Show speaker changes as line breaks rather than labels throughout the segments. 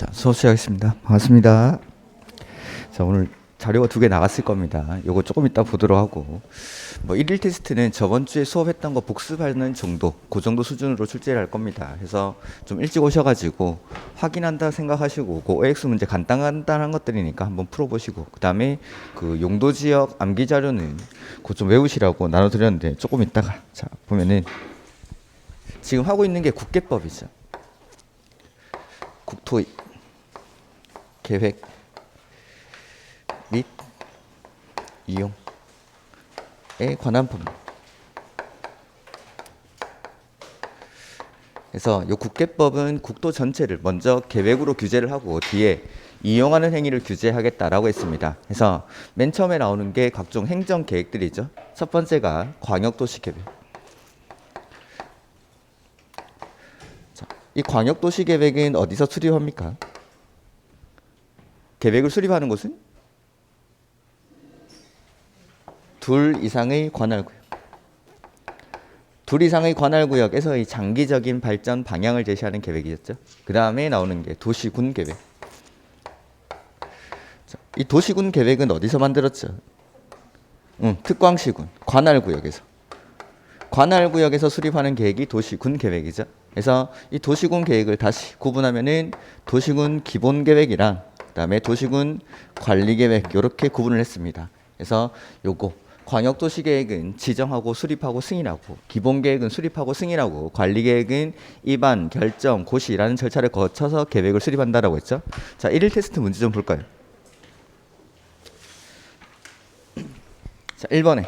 자, 수업 시작하겠습니다. 반갑습니다. 자, 오늘 자료가 2개 나갔을 겁니다. 요거 조금 이따 보도록 하고, 뭐 1일 테스트는 저번 주에 수업했던 거 복습하는 정도, 그 정도 수준으로 출제를 할 겁니다. 그래서 좀 일찍 오셔가지고 확인한다 생각하시고, 그 OX 문제 간단한 것들이니까 한번 풀어보시고, 그 다음에 그 용도 지역 암기 자료는 그거 좀 외우시라고 나눠드렸는데 조금 이따가 자 보면은 지금 하고 있는 게 국계법이죠. 국토 계획 및 이용에 관한 법. 그래서 이 국계법은 국토 전체를 먼저 계획으로 규제를 하고 뒤에 이용하는 행위를 규제하겠다라고 했습니다. 그래서 맨 처음에 나오는 게 각종 행정 계획들이죠. 첫 번째가 광역도시계획. 자, 이 광역도시계획은 어디서 수립합니까? 계획을 수립하는 곳은 둘 이상의 관할구역. 둘 이상의 관할구역에서 이 장기적인 발전 방향을 제시하는 계획이었죠. 그 다음에 나오는 게 도시군 계획. 자, 이 도시군 계획은 어디서 만들었죠? 특광시군 관할구역에서. 관할구역에서 수립하는 계획이 도시군 계획이죠. 그래서 이 도시군 계획을 다시 구분하면은 도시군 기본계획이랑 그다음에 도시군 관리계획 이렇게 구분을 했습니다. 그래서 요거 광역도시계획은 지정하고 수립하고 승인하고 기본계획은 수립하고 승인하고 관리계획은 입안, 결정, 고시라는 절차를 거쳐서 계획을 수립한다라고 했죠. 자, 1일 테스트 문제 좀 볼까요? 자, 1번에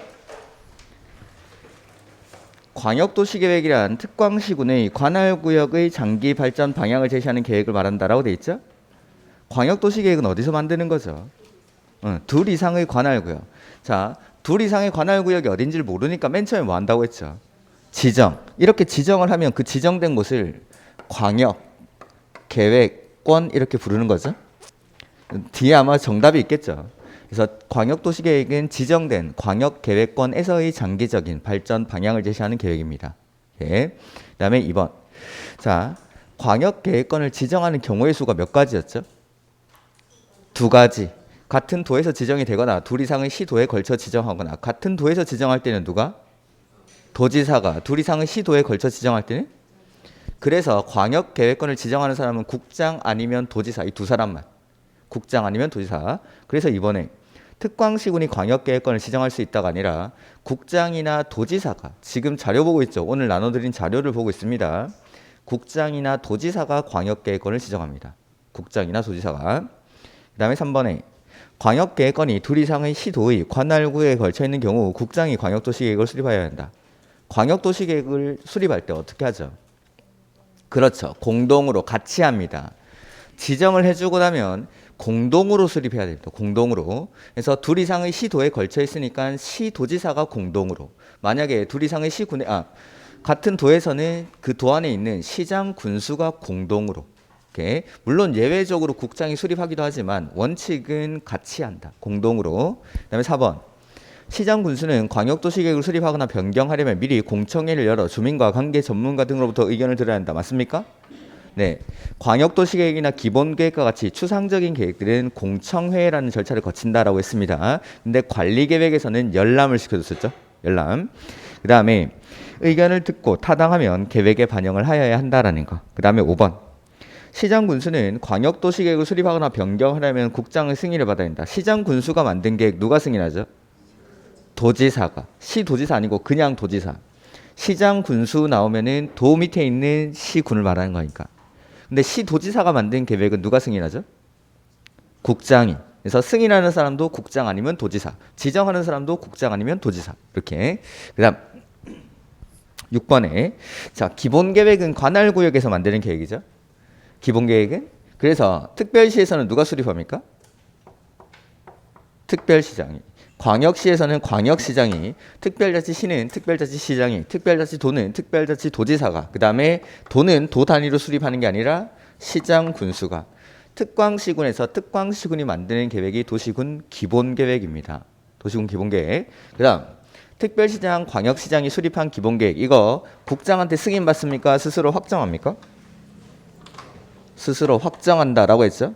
광역도시계획이란 특광시군의 관할구역의 장기 발전 방향을 제시하는 계획을 말한다라고 돼 있죠. 광역도시계획은 어디서 만드는 거죠? 둘 이상의 관할구역. 자, 둘 이상의 관할구역이 어딘지를 모르니까 맨 처음에 뭐 한다고 했죠? 지정. 이렇게 지정을 하면 그 지정된 곳을 광역, 계획권 이렇게 부르는 거죠. 뒤에 아마 정답이 있겠죠. 그래서 광역도시계획은 지정된 광역계획권에서의 장기적인 발전 방향을 제시하는 계획입니다. 예. 그 다음에 2번. 자, 광역계획권을 지정하는 경우의 수가 몇 가지였죠? 2가지. 같은 도에서 지정이 되거나 둘 이상의 시도에 걸쳐 지정하거나 같은 도에서 지정할 때는 누가? 도지사가. 둘 이상의 시도에 걸쳐 지정할 때는? 그래서 광역계획권을 지정하는 사람은 국장 아니면 도지사. 이 두 사람만. 국장 아니면 도지사. 그래서 이번에 특광시군이 광역계획권을 지정할 수 있다가 아니라 국장이나 도지사가 지금 자료 보고 있죠. 오늘 나눠드린 자료를 보고 있습니다. 국장이나 도지사가 광역계획권을 지정합니다. 국장이나 도지사가. 그 다음에 3번에 광역계획권이 둘 이상의 시도의 관할구에 걸쳐 있는 경우 국장이 광역도시계획을 수립해야 한다. 광역도시계획을 수립할 때 어떻게 하죠? 그렇죠. 공동으로 같이 합니다. 지정을 해주고 나면 공동으로 수립해야 됩니다. 공동으로. 그래서 둘 이상의 시도에 걸쳐 있으니까 시도지사가 공동으로. 만약에 둘 이상의 시군에 같은 도에서는 그 도 안에 있는 시장 군수가 공동으로. 물론 예외적으로 국장이 수립하기도 하지만 원칙은 같이 한다. 공동으로. 그다음에 4번. 시장 군수는 광역도시계획을 수립하거나 변경하려면 미리 공청회를 열어 주민과 관계 전문가 등으로부터 의견을 들어야 한다. 맞습니까? 네. 광역도시계획이나 기본계획과 같이 추상적인 계획들은 공청회라는 절차를 거친다라고 했습니다. 근데 관리계획에서는 열람을 시켜줬었죠. 열람. 그 다음에 의견을 듣고 타당하면 계획에 반영을 하여야 한다라는 거. 그 다음에 5번. 시장 군수는 광역도시계획을 수립하거나 변경하려면 국장의 승인을 받아야 한다. 시장 군수가 만든 계획 누가 승인하죠? 도지사가. 시도지사 아니고 그냥 도지사. 시장 군수 나오면은 도 밑에 있는 시군을 말하는 거니까. 근데 시도지사가 만든 계획은 누가 승인하죠? 국장이. 그래서 승인하는 사람도 국장 아니면 도지사. 지정하는 사람도 국장 아니면 도지사. 이렇게. 그다음 6번에 자, 기본계획은 관할구역에서 만드는 계획이죠. 기본계획은? 그래서 특별시에서는 누가 수립합니까? 특별시장이. 광역시에서는 광역시장이, 특별자치시는 특별자치시장이, 특별자치도는 특별자치도지사가, 그 다음에 도는 도 단위로 수립하는 게 아니라 시장 군수가. 특광시군에서 특광시군이 만드는 계획이 도시군 기본계획입니다. 도시군 기본계획. 그 다음 특별시장, 광역시장이 수립한 기본계획 이거 국장한테 승인받습니까? 스스로 확정합니까? 스스로 확정한다라고 했죠.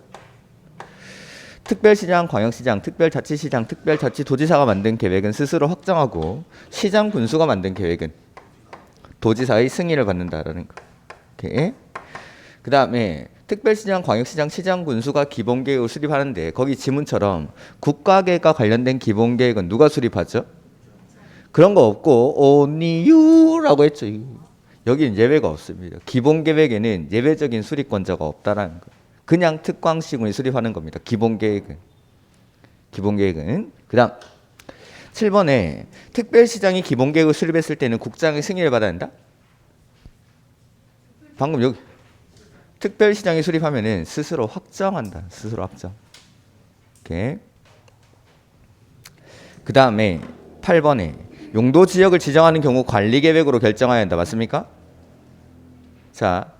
특별시장, 광역시장, 특별자치시장, 특별자치도지사가 만든 계획은 스스로 확정하고 시장 군수가 만든 계획은 도지사의 승인을 받는다라는 거. 오케이. 그 다음에 특별시장, 광역시장, 시장 군수가 기본계획을 수립하는데 거기 지문처럼 국가계획과 관련된 기본계획은 누가 수립하죠? 그런 거 없고 only you라고 했죠. 여기는 예외가 없습니다. 기본계획에는 예외적인 수립권자가 없다라는 거. 그냥 특광시군이 수립하는 겁니다. 기본계획은. 그 다음 7번에 특별시장이 기본계획을 수립했을 때는 국장의 승인을 받아야 한다? 방금 여기 특별시장이 수립하면은 스스로 확정한다. 스스로 확정. 오케이. 그 다음에 8번에 용도지역을 지정하는 경우 관리계획으로 결정해야 한다. 맞습니까? 자,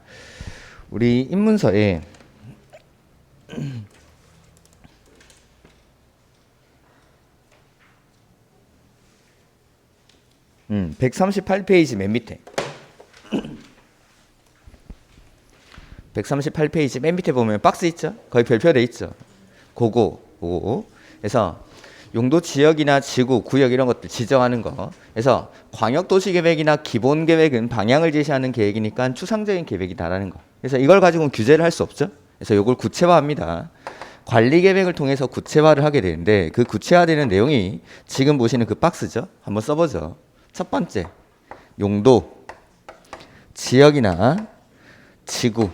우리 입문서에 138페이지 맨 밑에 138페이지 맨 밑에 보면 박스 있죠? 거기 별표돼 있죠? 그거 그래서 용도 지역이나 지구, 구역 이런 것들 지정하는 거. 그래서 광역도시계획이나 기본계획은 방향을 제시하는 계획이니까 추상적인 계획이다라는 거. 그래서 이걸 가지고는 규제를 할 수 없죠? 그래서 이걸 구체화합니다. 관리계획을 통해서 구체화를 하게 되는데 그 구체화되는 내용이 지금 보시는 그 박스죠? 한번 써보죠. 첫 번째, 용도, 지역이나 지구.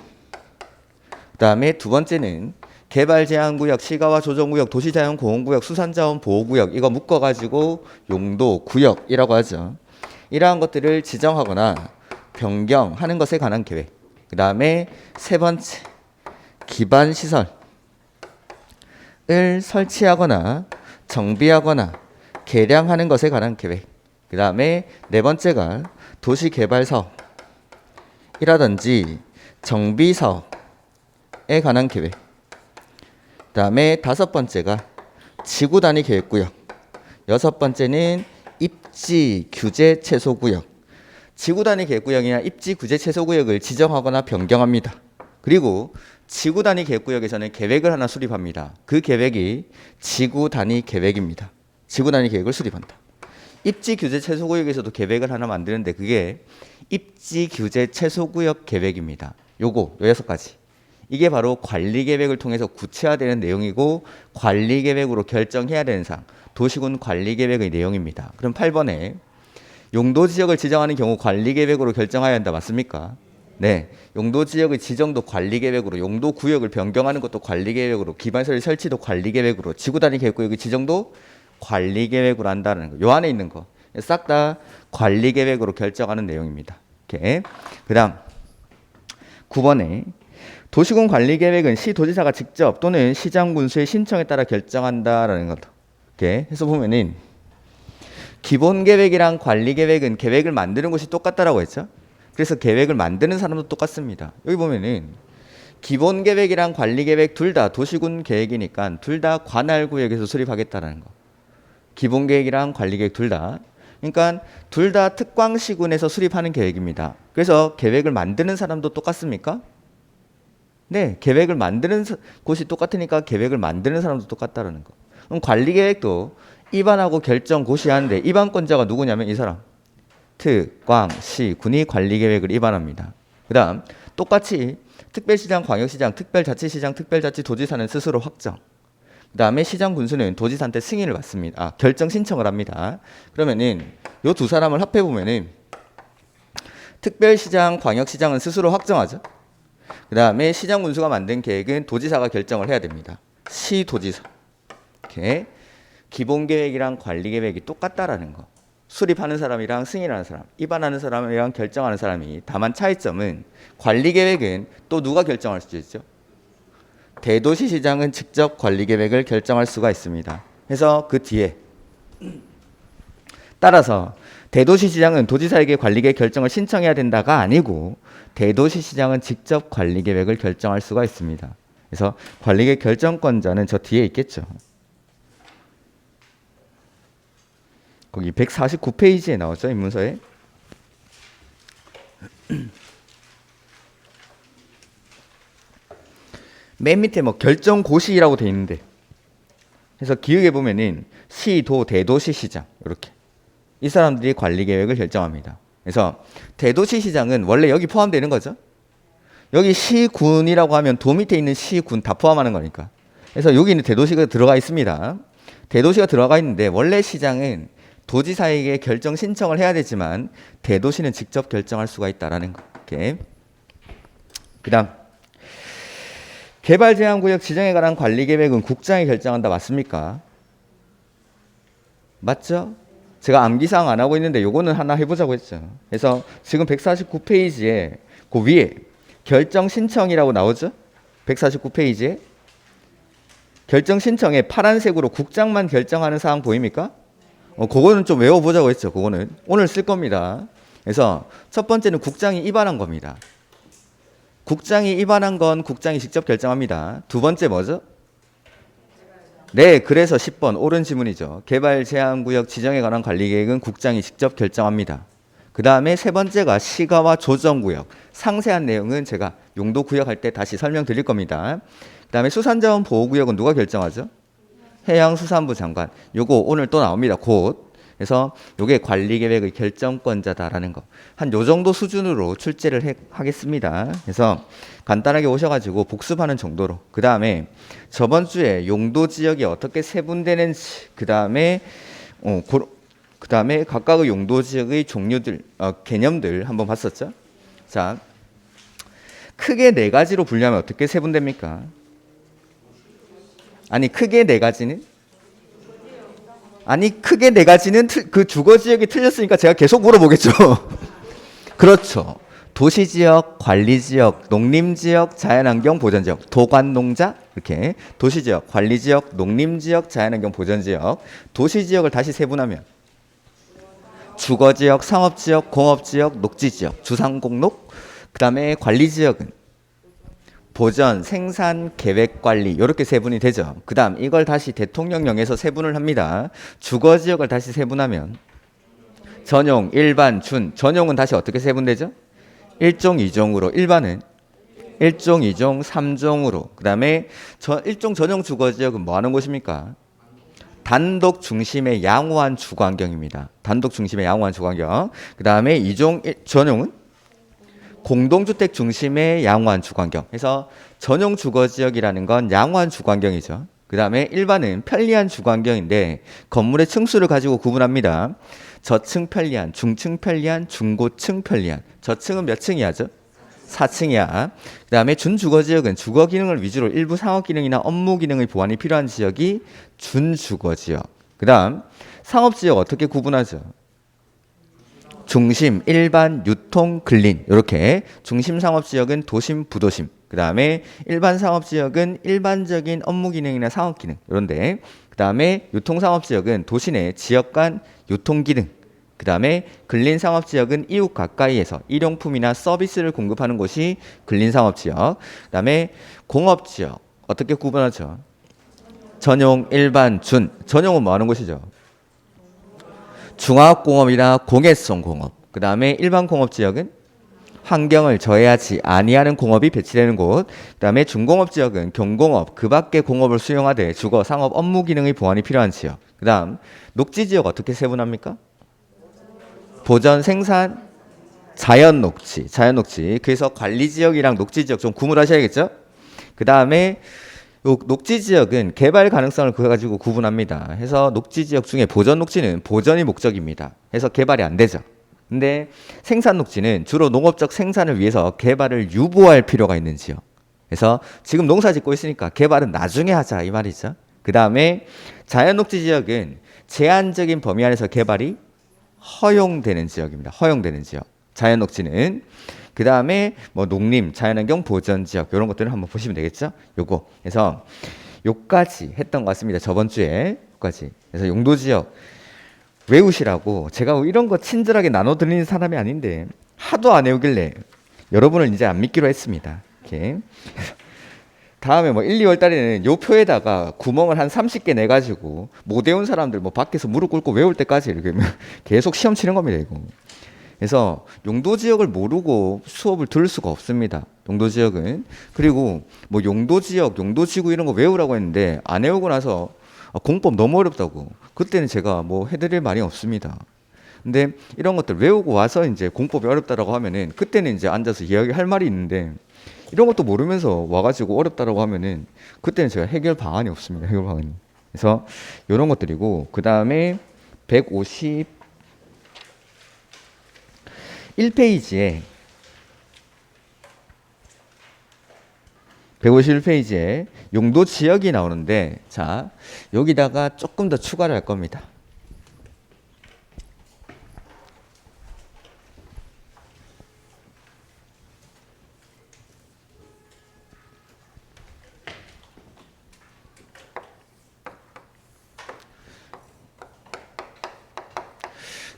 그 다음에 두 번째는 개발제한구역, 시가와 조정구역, 도시자연공원구역, 수산자원 보호구역 이거 묶어가지고 용도, 구역이라고 하죠. 이러한 것들을 지정하거나 변경하는 것에 관한 계획. 그 다음에 세 번째, 기반시설을 설치하거나 정비하거나 개량하는 것에 관한 계획. 그 다음에 네 번째가 도시개발사업이라든지 정비사업에 관한 계획. 그 다음에 다섯 번째가 지구단위 계획구역. 여섯 번째는 입지 규제 최소구역. 지구단위 계획구역이나 입지 규제 최소구역을 지정하거나 변경합니다. 그리고 지구단위 계획구역에서는 계획을 하나 수립합니다. 그 계획이 지구단위 계획입니다. 지구단위 계획을 수립한다. 입지 규제 최소구역에서도 계획을 하나 만드는데 그게 입지 규제 최소구역 계획입니다. 요거 여섯 가지. 이게 바로 관리계획을 통해서 구체화되는 내용이고 관리계획으로 결정해야 되는 사항, 도시군 관리계획의 내용입니다. 그럼 8번에 용도지역을 지정하는 경우 관리계획으로 결정해야 한다. 맞습니까? 네. 용도지역의 지정도 관리계획으로, 용도구역을 변경하는 것도 관리계획으로, 기반시설 설치도 관리계획으로, 지구단위 계획구역의 지정도 관리계획으로 한다는 거. 요 안에 있는 거. 싹 다 관리계획으로 결정하는 내용입니다. 오케이. 그 다음 9번에 도시군 관리계획은 시도지사가 직접 또는 시장군수의 신청에 따라 결정한다라는 거다. 이렇게 해서 보면은 기본계획이랑 관리계획은 계획을 만드는 곳이 똑같다라고 했죠. 그래서 계획을 만드는 사람도 똑같습니다. 여기 보면은 기본계획이랑 관리계획 둘 다 도시군 계획이니까 둘 다 관할구역에서 수립하겠다라는 거. 기본계획이랑 관리계획 둘 다. 그러니까 둘 다 특광시군에서 수립하는 계획입니다. 그래서 계획을 만드는 사람도 똑같습니까? 네, 계획을 만드는 곳이 똑같으니까 계획을 만드는 사람도 똑같다라는 거. 그럼 관리계획도 입안하고 결정 고시하는데 입안권자가 누구냐면 이 사람. 특광시군이 관리계획을 입안합니다. 그 다음 똑같이 특별시장, 광역시장, 특별자치시장, 특별자치도지사는 스스로 확정. 그 다음에 시장군수는 도지사한테 승인을 받습니다. 결정 신청을 합니다. 그러면은 요 두 사람을 합해보면은 특별시장, 광역시장은 스스로 확정하죠. 그 다음에 시장군수가 만든 계획은 도지사가 결정을 해야 됩니다. 시도지사. 이렇게 기본계획이랑 관리계획이 똑같다라는 거. 수립하는 사람이랑 승인하는 사람, 입안하는 사람이랑 결정하는 사람이 다만 차이점은 관리계획은 또 누가 결정할 수 있죠? 대도시시장은 직접 관리계획을 결정할 수가 있습니다. 그래서 그 뒤에 따라서 대도시시장은 도지사에게 관리계획 결정을 신청해야 된다가 아니고 대도시시장은 직접 관리계획을 결정할 수가 있습니다. 그래서 관리계획 결정권자는 저 뒤에 있겠죠. 거기 149페이지에 나오죠, 입문서에. 맨 밑에 뭐 결정고시라고 돼 있는데, 그래서 기억해 보면은 시도 대도시 시장 이렇게 이 사람들이 관리 계획을 결정합니다. 그래서 대도시 시장은 원래 여기 포함되는 거죠. 여기 시군이라고 하면 도 밑에 있는 시군 다 포함하는 거니까. 그래서 여기는 대도시가 들어가 있습니다. 대도시가 들어가 있는데 원래 시장은 도지사에게 결정 신청을 해야 되지만 대도시는 직접 결정할 수가 있다라는 거. 이렇게. 그다음 개발 제한 구역 지정에 관한 관리 계획은 국장이 결정한다. 맞습니까? 맞죠? 제가 암기사항 안 하고 있는데 요거는 하나 해보자고 했죠. 그래서 지금 149페이지에 그 위에 결정 신청이라고 나오죠? 149페이지에 결정 신청에 파란색으로 국장만 결정하는 사항 보입니까? 그거는 좀 외워보자고 했죠. 그거는 오늘 쓸 겁니다. 그래서 첫 번째는 국장이 입안한 겁니다. 국장이 입안한 건 국장이 직접 결정합니다. 두 번째 뭐죠? 네, 그래서 10번 옳은 지문이죠. 개발 제한구역 지정에 관한 관리계획은 국장이 직접 결정합니다. 그 다음에 세 번째가 시가와 조정구역. 상세한 내용은 제가 용도구역 할 때 다시 설명드릴 겁니다. 그 다음에 수산자원 보호구역은 누가 결정하죠? 해양수산부 장관. 요거 오늘 또 나옵니다. 곧. 그래서 요게 관리계획의 결정권자다라는 거. 한 요 정도 수준으로 출제를 하겠습니다. 그래서 간단하게 오셔가지고 복습하는 정도로. 그 다음에 저번 주에 용도 지역이 어떻게 세분되는지. 그 다음에 각각의 용도 지역의 종류들, 개념들 한번 봤었죠. 자, 크게 네 가지로 분류하면 어떻게 세분됩니까? 아니 크게 네 가지는? 아니 크게 네 가지는 그 주거 지역이 틀렸으니까 제가 계속 물어보겠죠. 그렇죠. 도시지역, 관리지역, 농림지역, 자연환경 보전지역, 도관농자 이렇게 도시지역, 관리지역, 농림지역, 자연환경 보전지역. 도시지역을 다시 세분하면 주거지역, 상업지역, 공업지역, 녹지지역, 주상공록. 그 다음에 관리지역은 보전, 생산, 계획, 관리 이렇게 세분이 되죠. 그 다음 이걸 다시 대통령령에서 세분을 합니다. 주거지역을 다시 세분하면 전용, 일반, 준. 전용은 다시 어떻게 세분되죠? 1종, 2종으로. 일반은 1종, 2종, 3종으로. 그 다음에 1종 전용 주거지역은 뭐 하는 곳입니까? 단독 중심의 양호한 주거환경입니다. 단독 중심의 양호한 주거환경. 그 다음에 2종 전용은 공동주택 중심의 양호한 주거환경. 그래서 전용 주거지역이라는 건 양호한 주거환경이죠. 그 다음에 일반은 편리한 주거환경인데 건물의 층수를 가지고 구분합니다. 저층 편리한, 중층 편리한, 중고층 편리한. 저층은 몇 층이야죠? 4층이야. 그 다음에 준주거지역은 주거 기능을 위주로 일부 상업 기능이나 업무 기능의 보완이 필요한 지역이 준주거지역. 그 다음 상업지역 어떻게 구분하죠? 중심, 일반, 유통, 근린 이렇게 중심 상업지역은 도심, 부도심. 그 다음에 일반 상업지역은 일반적인 업무 기능이나 상업 기능 이런데 그 다음에 유통 상업지역은 도시 내 지역 간 유통 기능. 그 다음에 근린 상업지역은 이웃 가까이에서 일용품이나 서비스를 공급하는 곳이 근린 상업지역. 그 다음에 공업지역 어떻게 구분하죠? 전용, 일반, 준. 전용은 뭐 하는 곳이죠? 중화공업이나 공해성 공업. 그 다음에 일반 공업지역은 환경을 저해하지 아니하는 공업이 배치되는 곳. 그 다음에 중공업지역은 경공업, 그 밖의 공업을 수용하되 주거, 상업, 업무 기능의 보완이 필요한 지역. 그 다음 녹지지역 어떻게 세분합니까? 보전, 생산, 자연녹지. 자연녹지. 그래서 관리지역이랑 녹지지역 좀 구분하셔야겠죠? 그 다음에 녹지지역은 개발 가능성을 가지고 구분합니다. 해서 녹지지역 중에 보전 녹지는 보전이 목적입니다. 해서 개발이 안 되죠. 근데 생산 녹지는 주로 농업적 생산을 위해서 개발을 유보할 필요가 있는 지역. 그래서 지금 농사 짓고 있으니까 개발은 나중에 하자 이 말이죠. 그 다음에 자연 녹지 지역은 제한적인 범위 안에서 개발이 허용되는 지역입니다. 허용되는 지역. 자연 녹지는 그 다음에 뭐 농림, 자연환경 보전 지역 이런 것들을 한번 보시면 되겠죠. 요거. 그래서 요까지 했던 것 같습니다. 저번 주에 요까지. 그래서 용도 지역 외우시라고 제가 이런 거 친절하게 나눠드리는 사람이 아닌데 하도 안 외우길래 여러분을 이제 안 믿기로 했습니다. 이렇게. 다음에 뭐 1, 2월 달에는 요 표에다가 구멍을 한 30개 내가지고 못 외운 사람들 뭐 밖에서 무릎 꿇고 외울 때까지 이렇게 계속 시험 치는 겁니다. 이거. 그래서 용도 지역을 모르고 수업을 들을 수가 없습니다. 용도 지역은. 그리고 뭐 용도 지역, 용도 지구 이런 거 외우라고 했는데 안 외우고 나서 공법 너무 어렵다고. 그때는 제가 뭐 해드릴 말이 없습니다. 근데 이런 것들 외우고 와서 이제 공법이 어렵다라고 하면은 그때는 이제 앉아서 이야기할 말이 있는데 이런 것도 모르면서 와가지고 어렵다라고 하면은 그때는 제가 해결 방안이 없습니다. 해결 방안이. 그래서 이런 것들이고 그 다음에 151페이지에 151페이지에 용도 지역이 나오는데 자 여기다가 조금 더 추가를 할 겁니다.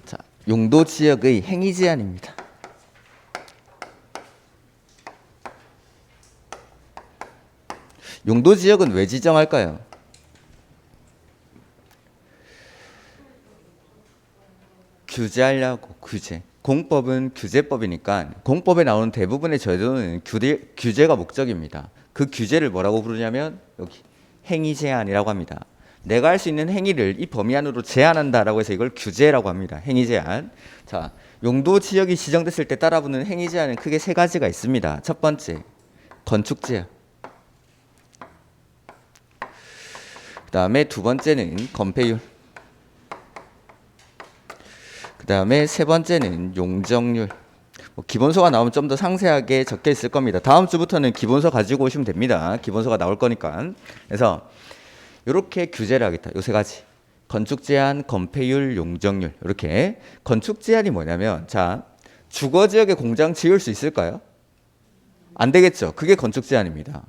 자, 용도 지역의 행위 제한입니다. 용도 지역은 왜 지정할까요? 규제하려고. 규제. 공법은 규제법이니까 공법에 나오는 대부분의 제도는 규제가 목적입니다. 그 규제를 뭐라고 부르냐면 여기 행위 제한이라고 합니다. 내가 할 수 있는 행위를 이 범위 안으로 제한한다라고 해서 이걸 규제라고 합니다. 행위 제한. 자, 용도 지역이 지정됐을 때 따라붙는 행위 제한은 크게 세 가지가 있습니다. 첫 번째, 건축 제한. 그 다음에 두 번째는 건폐율. 그 다음에 세 번째는 용적률. 기본서가 나오면 좀 더 상세하게 적혀 있을 겁니다. 다음 주부터는 기본서 가지고 오시면 됩니다. 기본서가 나올 거니까. 그래서 이렇게 규제를 하겠다. 요 세 가지. 건축 제한, 건폐율, 용적률. 이렇게. 건축 제한이 뭐냐면 자, 주거 지역에 공장 지을 수 있을까요? 안 되겠죠. 그게 건축 제한입니다.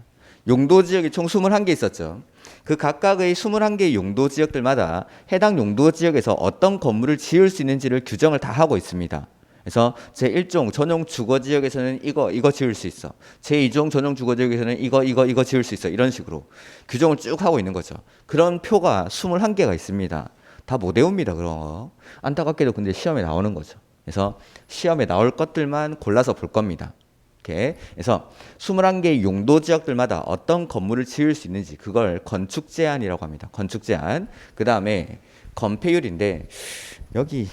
용도 지역이 총 21개 있었죠. 그 각각의 21개의 용도 지역들마다 해당 용도 지역에서 어떤 건물을 지을 수 있는지를 규정을 다 하고 있습니다. 그래서 제1종 전용 주거 지역에서는 이거 지을 수 있어. 제2종 전용 주거 지역에서는 이거 지을 수 있어. 이런 식으로 규정을 쭉 하고 있는 거죠. 그런 표가 21개가 있습니다. 다 못 외웁니다. 그런 거. 안타깝게도 근데 시험에 나오는 거죠. 그래서 시험에 나올 것들만 골라서 볼 겁니다. 그래서 21개의 용도 지역들마다 어떤 건물을 지을 수 있는지 그걸 건축 제한이라고 합니다. 건축 제한. 그 다음에 건폐율인데 여기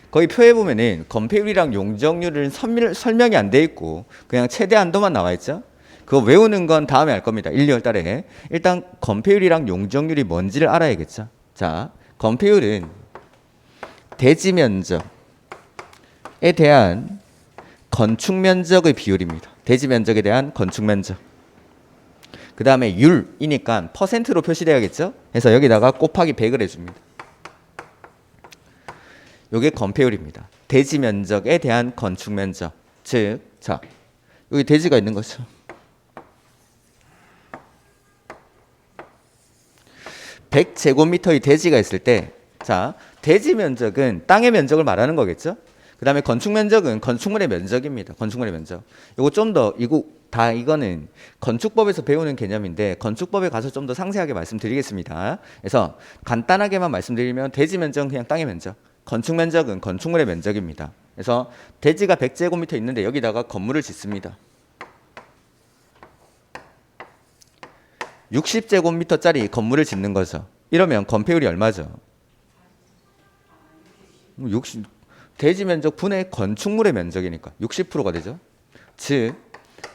거기 표에 보면은 건폐율이랑 용적률은 설명이 안 돼 있고 그냥 최대 한도만 나와 있죠. 그거 외우는 건 다음에 알 겁니다. 1, 2월 달에. 일단 건폐율이랑 용적률이 뭔지를 알아야겠죠. 자, 건폐율은 대지 면적에 대한 건축 면적의 비율입니다. 대지 면적에 대한 건축 면적. 그 다음에 율이니까 퍼센트로 표시되어야겠죠. 그래서 여기다가 곱하기 100을 해줍니다. 이게 건폐율입니다. 대지 면적에 대한 건축 면적. 즉, 자, 여기 대지가 있는 거죠. (100제곱미터의) 대지가 있을 때, 자, 대지 면적은 땅의 면적을 말하는 거겠죠. 그 다음에 건축 면적은 건축물의 면적입니다. 건축물의 면적. 이거 좀 더, 이거는 건축법에서 배우는 개념인데 건축법에 가서 좀 더 상세하게 말씀드리겠습니다. 그래서 간단하게만 말씀드리면 대지 면적은 그냥 땅의 면적, 건축 면적은 건축물의 면적입니다. 그래서 대지가 100제곱미터 있는데 여기다가 건물을 짓습니다. 60제곱미터짜리 건물을 짓는 거죠. 이러면 건폐율이 얼마죠? 60. 대지 면적 분의 건축물의 면적이니까 60%가 되죠. 즉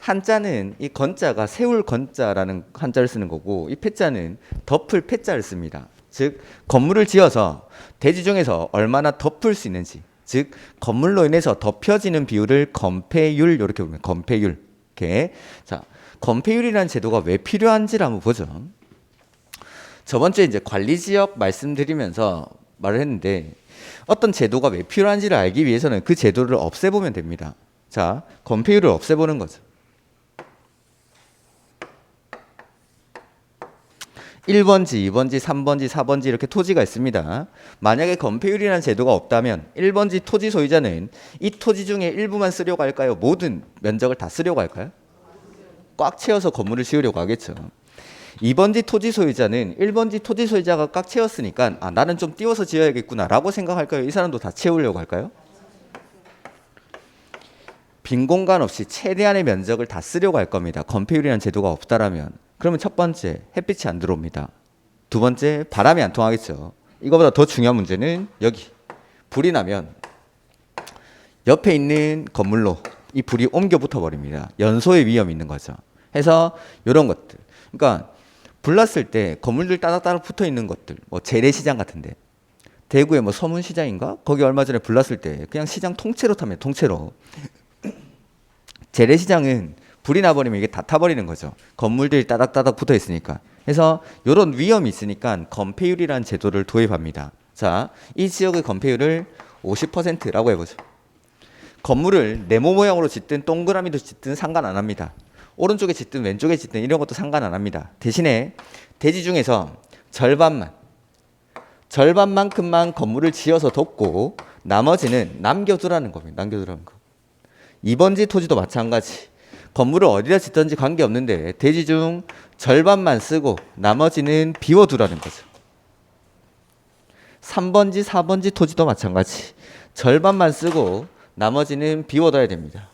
한자는 이 건자가 세울 건자라는 한자를 쓰는 거고 이 패자는 덮을 패자를 씁니다. 즉 건물을 지어서 대지 중에서 얼마나 덮을 수 있는지, 즉 건물로 인해서 덮여지는 비율을 건폐율 이렇게 보면 건폐율. 이렇게. 자, 건폐율이라는 제도가 왜 필요한지를 한번 보죠. 저번 주에 이제 관리 지역 말씀드리면서 말을 했는데 어떤 제도가 왜 필요한지를 알기 위해서는 그 제도를 없애보면 됩니다. 자, 건폐율을 없애보는 거죠. 1번지, 2번지, 3번지, 4번지 이렇게 토지가 있습니다. 만약에 건폐율이라는 제도가 없다면 1번지 토지 소유자는 이 토지 중에 일부만 쓰려고 할까요? 모든 면적을 다 쓰려고 할까요? 꽉 채워서 건물을 지으려고 하겠죠. 2번지 토지 소유자는 1번지 토지 소유자가 꽉 채웠으니까 아, 나는 좀 띄워서 지어야겠구나 라고 생각할까요? 이 사람도 다 채우려고 할까요? 빈 공간 없이 최대한의 면적을 다 쓰려고 할 겁니다. 건폐율이라는 제도가 없다라면. 그러면 첫 번째, 햇빛이 안 들어옵니다. 두 번째, 바람이 안 통하겠죠. 이거보다 더 중요한 문제는 여기 불이 나면 옆에 있는 건물로 이 불이 옮겨 붙어 버립니다. 연소의 위험이 있는 거죠. 해서 이런 것들. 그러니까 불 났을 때 건물들 따닥따닥 붙어 있는 것들, 뭐 재래시장 같은데 대구의 뭐 서문시장인가? 거기 얼마 전에 불 났을 때 그냥 시장 통째로 타면 통째로 재래시장은 불이 나버리면 이게 다 타버리는 거죠. 건물들이 따닥따닥 붙어 있으니까. 그래서 이런 위험이 있으니까 건폐율이라는 제도를 도입합니다. 자, 이 지역의 건폐율을 50%라고 해보죠. 건물을 네모 모양으로 짓든 동그라미로 짓든 상관 안 합니다. 오른쪽에 짓든 왼쪽에 짓든 이런 것도 상관 안 합니다. 대신에 대지 중에서 절반만큼만 건물을 지어서 덮고 나머지는 남겨두라는 겁니다. 남겨두라는 거. 2번지 토지도 마찬가지. 건물을 어디다 짓든지 관계없는데 대지 중 절반만 쓰고 나머지는 비워두라는 거죠. 3번지, 4번지 토지도 마찬가지. 절반만 쓰고 나머지는 비워둬야 됩니다.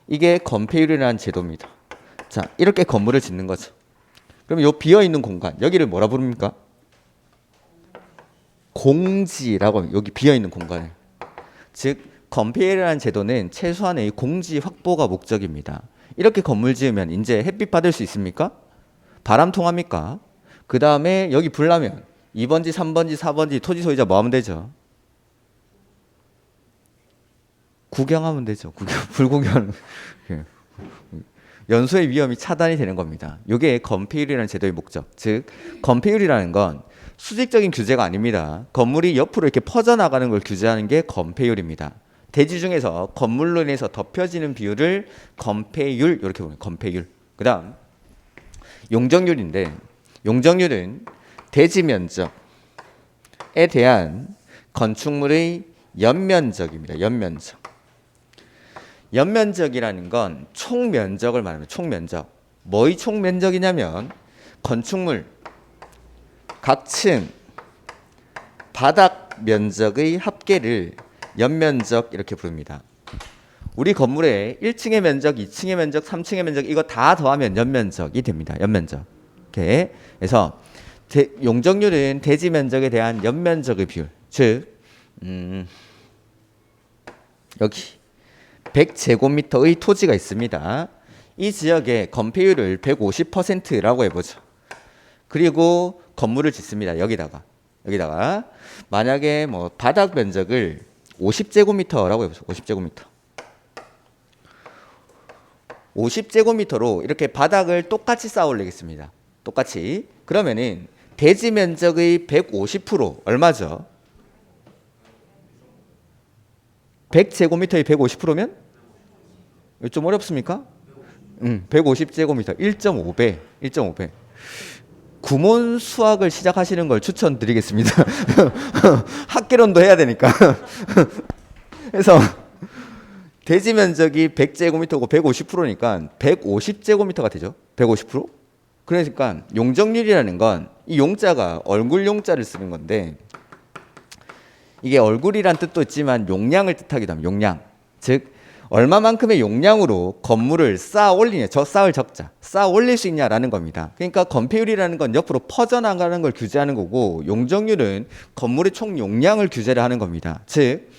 이게 건폐율이라는 제도입니다. 자, 이렇게 건물을 짓는 거죠. 그럼 요 비어있는 공간, 여기를 뭐라 부릅니까? 공지라고 합니다. 여기 비어있는 공간을. 즉 건폐율이라는 제도는 최소한의 공지 확보가 목적입니다. 이렇게 건물 지으면 이제 햇빛 받을 수 있습니까? 바람 통합니까? 그 다음에 여기 불 나면 2번지, 3번지, 4번지 토지 소유자 뭐 하면 되죠? 구경하면 되죠. 불구경. 연소의 위험이 차단이 되는 겁니다. 이게 건폐율이라는 제도의 목적. 즉 건폐율이라는 건 수직적인 규제가 아닙니다. 건물이 옆으로 이렇게 퍼져나가는 걸 규제하는 게 건폐율입니다. 대지 중에서 건물로 인해서 덮여지는 비율을 건폐율 이렇게 보면 건폐율. 그 다음 용적률인데 용적률은 대지 면적에 대한 건축물의 연면적입니다. 연면적. 연면적이라는 건 총면적을 말합니다. 총면적. 뭐의 총면적이냐면 건축물 각 층 바닥 면적의 합계를 연면적 이렇게 부릅니다. 우리 건물에 1층의 면적, 2층의 면적, 3층의 면적 이거 다 더하면 연면적이 됩니다. 연면적. 이렇게. 그래서 용적률은 대지 면적에 대한 연면적의 비율. 즉 여기 100제곱미터의 토지가 있습니다. 이 지역의 건폐율을 150%라고 해보죠. 그리고 건물을 짓습니다. 여기다가 만약에 뭐 바닥 면적을 50제곱미터라고 해보죠. 50제곱미터. 50제곱미터로 이렇게 바닥을 똑같이 쌓아 올리겠습니다. 똑같이. 그러면은 대지 면적의 150% 얼마죠? 100제곱미터의 150%면? 좀 어렵습니까? 150제곱미터 1.5배. 1.5배. 구몬 수학을 시작하시는 걸 추천드리겠습니다. 학개론도 해야 되니까. 그래서 대지 면적이 100제곱미터고 150%니까 150제곱미터가 되죠. 150%? 그러니까 용적률이라는 건 이 용자가 얼굴 용자를 쓰는 건데 이게 얼굴이란 뜻도 있지만 용량을 뜻하기도 합니다. 용량. 즉 얼마만큼의 용량으로 건물을 쌓아 올리냐. 쌓을 적자. 쌓아 올릴 수 있냐라는 겁니다. 그러니까 건폐율이라는 건 옆으로 퍼져나가는 걸 규제하는 거고 용적률은 건물의 총 용량을 규제를 하는 겁니다. 즉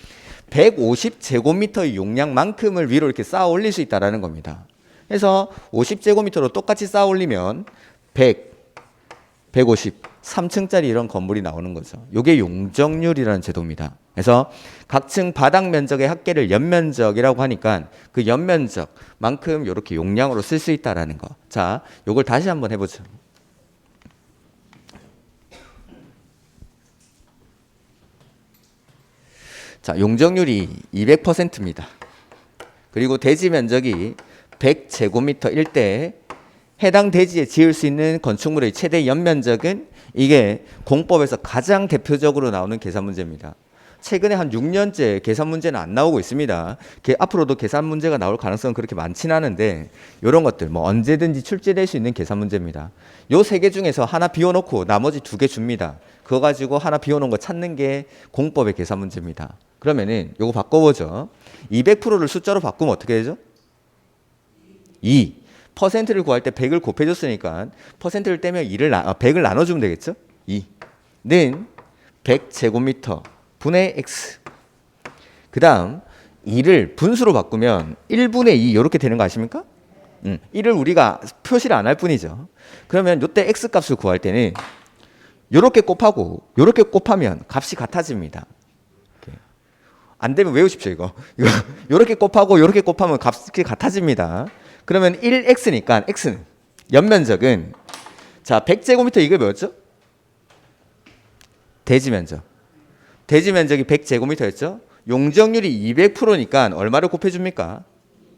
150제곱미터의 용량만큼을 위로 이렇게 쌓아 올릴 수 있다라는 겁니다. 그래서 50제곱미터로 똑같이 쌓아 올리면 100, 150, 3층짜리 이런 건물이 나오는 거죠. 이게 용적률이라는 제도입니다. 그래서 각 층 바닥 면적의 합계를 연면적이라고 하니까 그 연면적만큼 이렇게 용량으로 쓸 수 있다라는 거. 자, 이걸 다시 한번 해보죠. 자, 용적률이 200%입니다. 그리고 대지 면적이 100제곱미터일 때 해당 대지에 지을 수 있는 건축물의 최대 연면적은 이게 공법에서 가장 대표적으로 나오는 계산 문제입니다. 최근에 한 6년째 계산 문제는 안 나오고 있습니다. 앞으로도 계산 문제가 나올 가능성은 그렇게 많지는 않은데 이런 것들 뭐 언제든지 출제될 수 있는 계산 문제입니다. 요 세 개 중에서 하나 비워놓고 나머지 두 개 줍니다. 그거 가지고 하나 비워놓은 거 찾는 게 공법의 계산 문제입니다. 그러면은 요거 바꿔보죠. 200%를 숫자로 바꾸면 어떻게 되죠? 2. 퍼센트를 구할 때 100을 곱해줬으니까 퍼센트를 떼면 100을 나눠주면 되겠죠? 2는 100제곱미터 분의 x. 그 다음 2를 분수로 바꾸면 1분의 2 이렇게 되는 거 아십니까? 1을 우리가 표시를 안 할 뿐이죠. 그러면 이때 x 값을 구할 때는 이렇게 곱하고 이렇게 곱하면 값이 같아집니다. 안 되면 외우십시오. 이거 이렇게 곱하고 이렇게 곱하면 값이 같아집니다. 그러면 1x니까 x는 연면적은 자 100제곱미터 이게 뭐였죠? 대지면적. 대지면적이 100제곱미터였죠? 용적률이 200%니까 얼마를 곱해줍니까?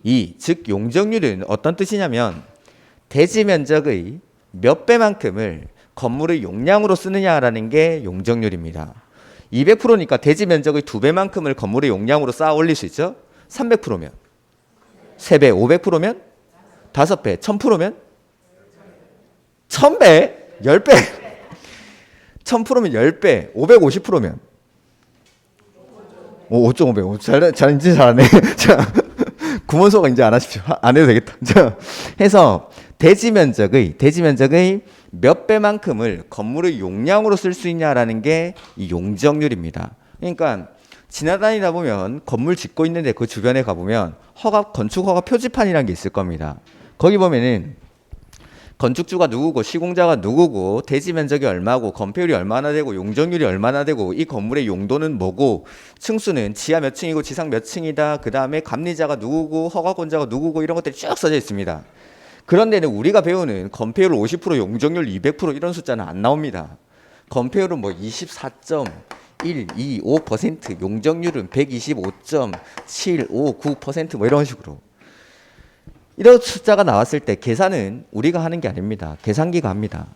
2. 즉 용적률은 어떤 뜻이냐면 대지면적의 몇 배만큼을 건물의 용량으로 쓰느냐라는 게 용적률입니다. 200%니까 대지면적의 2배만큼을 건물의 용량으로 쌓아 올릴 수 있죠? 300%면 3배, 500%면 5배, 1000%면 1000배, 10배 1000%면 10배, 550%면 5.5배. 진짜 잘하네. 자, 구몬수학 이제 안 하십시오. 안 해도 되겠다. 자, 해서 대지면적의 몇 배만큼을 건물의 용량으로 쓸 수 있냐라는 게 이 용적률입니다. 그러니까 지나다니다 보면 건물 짓고 있는데 그 주변에 가보면 건축 허가 표지판이라는 게 있을 겁니다. 거기 보면은 건축주가 누구고 시공자가 누구고 대지 면적이 얼마고 건폐율이 얼마나 되고 용적률이 얼마나 되고 이 건물의 용도는 뭐고 층수는 지하 몇 층이고 지상 몇 층이다. 그 다음에 감리자가 누구고 허가권자가 누구고 이런 것들이 쭉 써져 있습니다. 그런데는 우리가 배우는 건폐율 50% 용적률 200% 이런 숫자는 안 나옵니다. 건폐율은 뭐 24.125% 용적률은 125.759% 뭐 이런 식으로 이런 숫자가 나왔을 때 계산은 우리가 하는 게 아닙니다. 계산기가 합니다.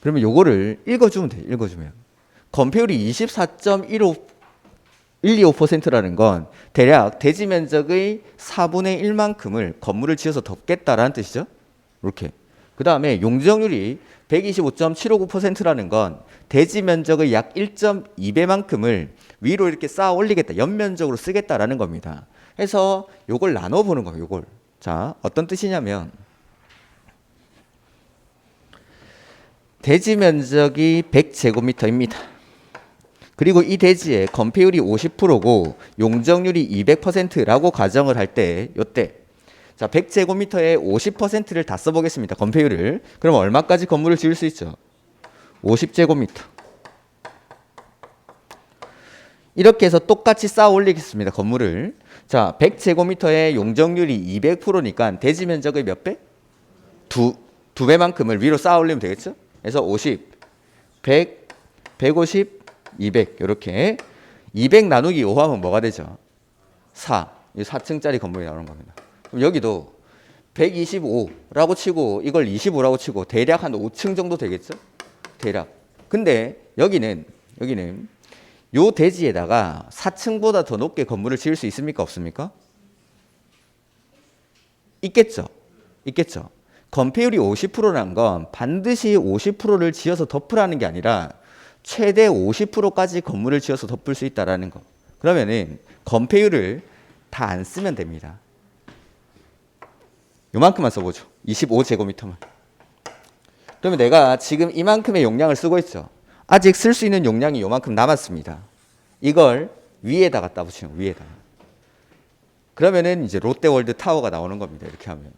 그러면 요거를 읽어주면 돼요. 읽어주면. 건폐율이 24.125%라는 건 대략 대지 면적의 4분의 1만큼을 건물을 지어서 덮겠다라는 뜻이죠. 이렇게. 그 다음에 용적률이 125.759%라는 건 대지 면적의 약 1.2배만큼을 위로 이렇게 쌓아 올리겠다. 연면적으로 쓰겠다라는 겁니다. 해서 요걸 나눠보는 거예요. 요걸. 자, 어떤 뜻이냐면 대지 면적이 100제곱미터입니다. 그리고 이 대지의 건폐율이 50%고 용적률이 200%라고 가정을 할 때 요때 자, 100제곱미터에 50%를 다 써보겠습니다. 건폐율을. 그럼 얼마까지 건물을 지을 수 있죠? 50제곱미터. 이렇게 해서 똑같이 쌓아 올리겠습니다. 건물을. 자, 100제곱미터의 용적률이 200%니까 대지 면적의 몇 배? 두 배만큼을 위로 쌓아 올리면 되겠죠? 그래서 50, 100, 150, 200 이렇게 200 나누기 5 하면 뭐가 되죠? 4. 이 4층짜리 건물이 나오는 겁니다. 그럼 여기도 125라고 치고 이걸 25라고 치고 대략 한 5층 정도 되겠죠? 대략. 근데 여기는 요 대지에다가 4층보다 더 높게 건물을 지을 수 있습니까? 없습니까? 있겠죠. 건폐율이 50%란 건 반드시 50%를 지어서 덮으라는 게 아니라 최대 50%까지 건물을 지어서 덮을 수 있다라는 거. 그러면은 건폐율을 다 안 쓰면 됩니다. 요만큼만 써보죠. 25제곱미터만. 그러면 내가 지금 이만큼의 용량을 쓰고 있죠. 아직 쓸 수 있는 용량이 요만큼 남았습니다. 이걸 위에다 갖다 붙이는 거예요. 위에다. 그러면은 이제 롯데월드 타워가 나오는 겁니다. 이렇게 하면.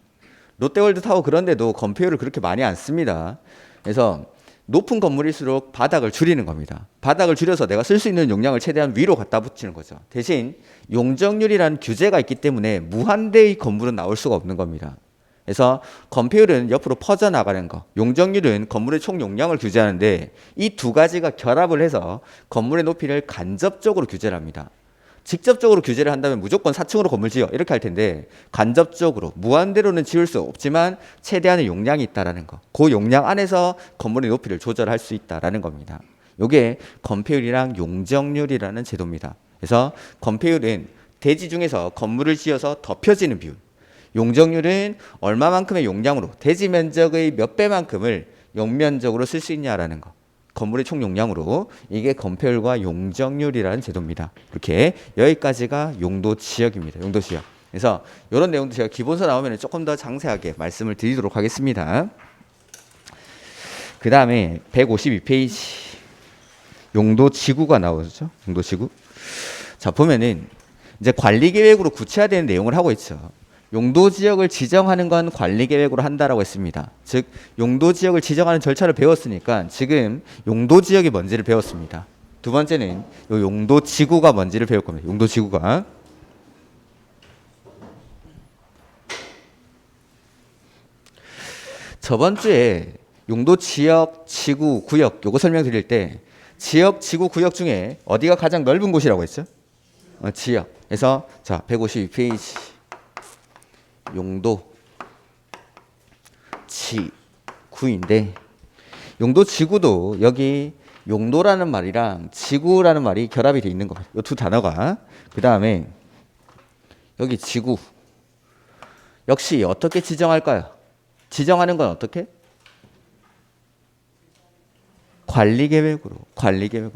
롯데월드 타워 그런데도 건폐율을 그렇게 많이 안 씁니다. 그래서 높은 건물일수록 바닥을 줄이는 겁니다. 바닥을 줄여서 내가 쓸 수 있는 용량을 최대한 위로 갖다 붙이는 거죠. 대신 용적률이라는 규제가 있기 때문에 무한대의 건물은 나올 수가 없는 겁니다. 그래서 건폐율은 옆으로 퍼져나가는 거, 용적률은 건물의 총 용량을 규제하는데 이 두 가지가 결합을 해서 건물의 높이를 간접적으로 규제를 합니다. 직접적으로 규제를 한다면 무조건 4층으로 건물 지어 이렇게 할 텐데 간접적으로 무한대로는 지을 수 없지만 최대한의 용량이 있다라는 거. 그 용량 안에서 건물의 높이를 조절할 수 있다라는 겁니다. 이게 건폐율이랑 용적률이라는 제도입니다. 그래서 건폐율은 대지 중에서 건물을 지어서 덮여지는 비율. 용적률은 얼마만큼의 용량으로 대지 면적의 몇 배만큼을 용면적으로 쓸 수 있냐라는 거. 건물의 총 용량으로. 이게 건폐율과 용적률이라는 제도입니다. 이렇게 여기까지가 용도 지역입니다. 용도 지역. 그래서 이런 내용도 제가 기본서 나오면 조금 더 자세하게 말씀을 드리도록 하겠습니다. 그 다음에 152페이지 용도 지구가 나오죠. 용도 지구. 자, 보면은 이제 관리 계획으로 구체화되는 내용을 하고 있죠. 용도 지역을 지정하는 건 관리 계획으로 한다라고 했습니다. 즉 용도 지역을 지정하는 절차를 배웠으니까 지금 용도 지역이 뭔지를 배웠습니다. 두 번째는 요 용도 지구가 뭔지를 배울 겁니다. 용도 지구가. 저번 주에 용도 지역, 지구, 구역 요거 설명드릴 때 지역, 지구, 구역 중에 어디가 가장 넓은 곳이라고 했죠? 지역. 그래서 자 152페이지 용도 지구인데 용도 지구도 여기 용도라는 말이랑 지구라는 말이 결합이 돼 있는 겁니다. 이 두 단어가. 그 다음에 여기 지구 역시 어떻게 지정할까요? 지정하는 건 어떻게? 관리계획으로.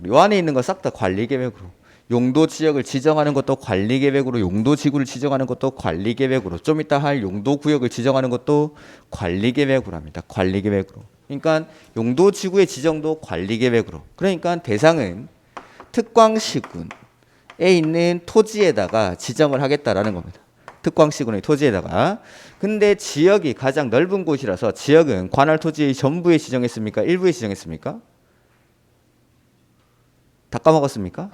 요 안에 있는 거 싹 다 관리계획으로. 용도 지역을 지정하는 것도 관리계획으로, 용도 지구를 지정하는 것도 관리계획으로, 좀 이따 할 용도 구역을 지정하는 것도 관리계획으로 합니다. 관리계획으로. 그러니까 용도 지구의 지정도 관리계획으로. 그러니까 대상은 특광시군에 있는 토지에다가 지정을 하겠다라는 겁니다. 특광시군의 토지에다가. 근데 지역이 가장 넓은 곳이라서 지역은 관할 토지의 전부에 지정했습니까? 일부에 지정했습니까? 다 까먹었습니까?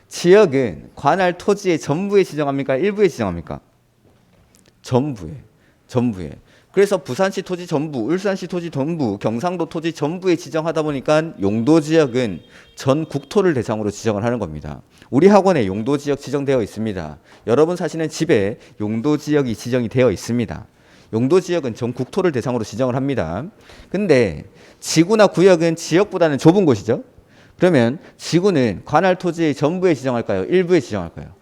지역은 관할 토지의 전부에 지정합니까? 일부에 지정합니까? 전부에. 그래서 부산시 토지 전부, 울산시 토지 전부, 경상도 토지 전부에 지정하다 보니까 용도 지역은 전 국토를 대상으로 지정을 하는 겁니다. 우리 학원에 용도 지역 지정되어 있습니다. 여러분 사시는 집에 용도 지역이 지정이 되어 있습니다. 용도 지역은 전 국토를 대상으로 지정을 합니다. 근데 지구나 구역은 지역보다는 좁은 곳이죠. 그러면 지구는 관할 토지의 전부에 지정할까요? 일부에 지정할까요?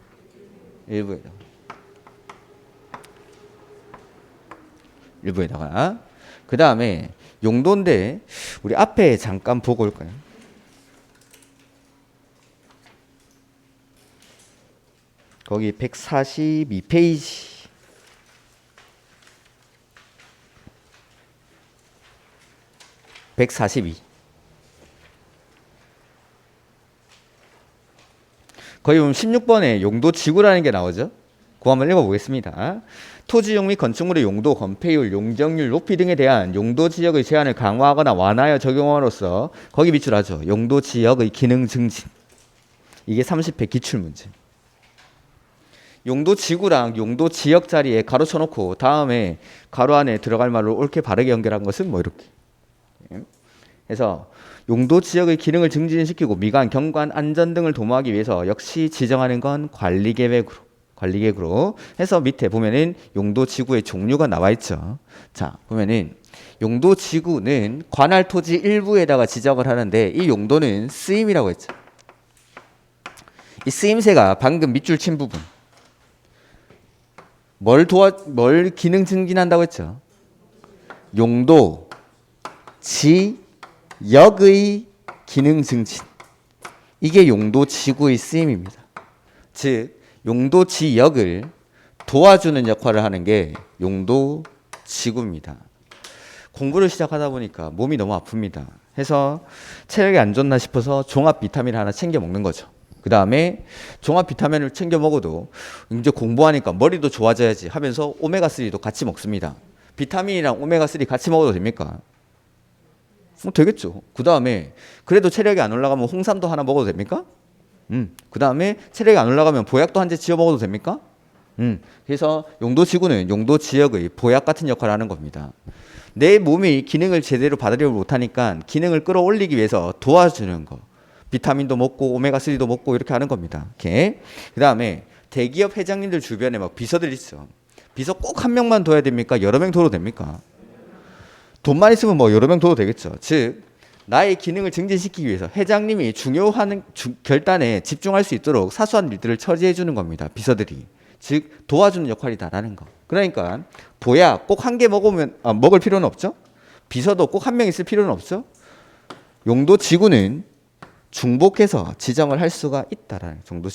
일부에다가. 그 다음에 용도인데 우리 앞에 잠깐 보고 올까요? 거기 142페이지. 142. 거기 보면 16번에 용도 지구라는 게 나오죠. 그거 한번 읽어보겠습니다. 토지용 및 건축물의 용도, 건폐율, 용적률, 높이 등에 대한 용도 지역의 제한을 강화하거나 완화하여 적용함으로써 거기 밑줄하죠. 용도 지역의 기능 증진. 이게 30회 기출문제. 용도 지구랑 용도 지역 자리에 가로 쳐놓고 다음에 가로 안에 들어갈 말로 옳게 바르게 연결한 것은 뭐 이렇게. 그래서 용도 지역의 기능을 증진시키고 미관, 경관, 안전 등을 도모하기 위해서 역시 지정하는 건 관리계획으로 해서 밑에 보면은 용도 지구의 종류가 나와 있죠. 자, 보면은 용도 지구는 관할 토지 일부에다가 지정을 하는데 이 용도는 쓰임이라고 했죠. 이 쓰임새가 방금 밑줄 친 부분. 뭘 기능 증진한다고 했죠? 용도 지역의 기능 증진. 이게 용도 지구의 쓰임입니다. 즉 용도 지역을 도와주는 역할을 하는 게 용도 지구입니다. 공부를 시작하다 보니까 몸이 너무 아픕니다. 해서 체력이 안 좋나 싶어서 종합 비타민 하나 챙겨 먹는 거죠. 그 다음에 종합 비타민을 챙겨 먹어도 이제 공부하니까 머리도 좋아져야지 하면서 오메가3도 같이 먹습니다. 비타민이랑 오메가3 같이 먹어도 됩니까? 되겠죠. 그 다음에 그래도 체력이 안 올라가면 홍삼도 하나 먹어도 됩니까? 그 다음에 체력이 안 올라가면 보약도 한 재 지어 먹어도 됩니까? 그래서 용도 지구는 용도 지역의 보약 같은 역할을 하는 겁니다. 내 몸이 기능을 제대로 받으려고 못하니까 기능을 끌어올리기 위해서 도와주는 거. 비타민도 먹고 오메가3도 먹고 이렇게 하는 겁니다. 이렇게. 그 다음에 대기업 회장님들 주변에 막 비서들 있어. 비서 꼭 한 명만 둬야 됩니까? 여러 명 둬도 됩니까? 돈만 있으면 뭐 여러 명 둬도 되겠죠. 즉 나의 기능을 증진시키기 위해서 회장님이 중요한 결단에 집중할 수 있도록 사소한 일들을 처리해 주는 겁니다. 비서들이. 즉 도와주는 역할이다라는 거. 그러니까 보약 꼭 한 개 먹으면 먹을 필요는 없죠. 비서도 꼭 한 명 있을 필요는 없죠. 용도 지구는 중복해서 지정을 할 수가 있다라는 정도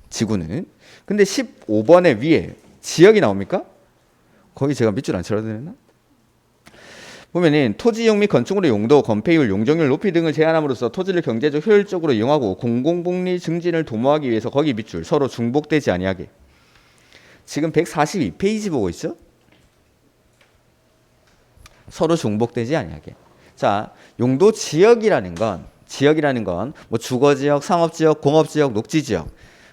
지구는. 근데 15번에 위에 지역이 나옵니까? 거기 제가 밑줄 안 쳐드렸나? 보면은 토지용 및 건축물의 용도, 건폐율, 용적률 높이 등을 제한함으로써 토지를 경제적 효율적으로 이용하고 공공복리 증진을 도모하기 위해서 거기 밑줄 서로 중복되지 아니하게. 지금 142페이지 보고 있죠? 서로 중복되지 아니하게. 자, 용도 지역이라는 건 뭐 주거지역, 상업지역, 공업지역, 녹지지역,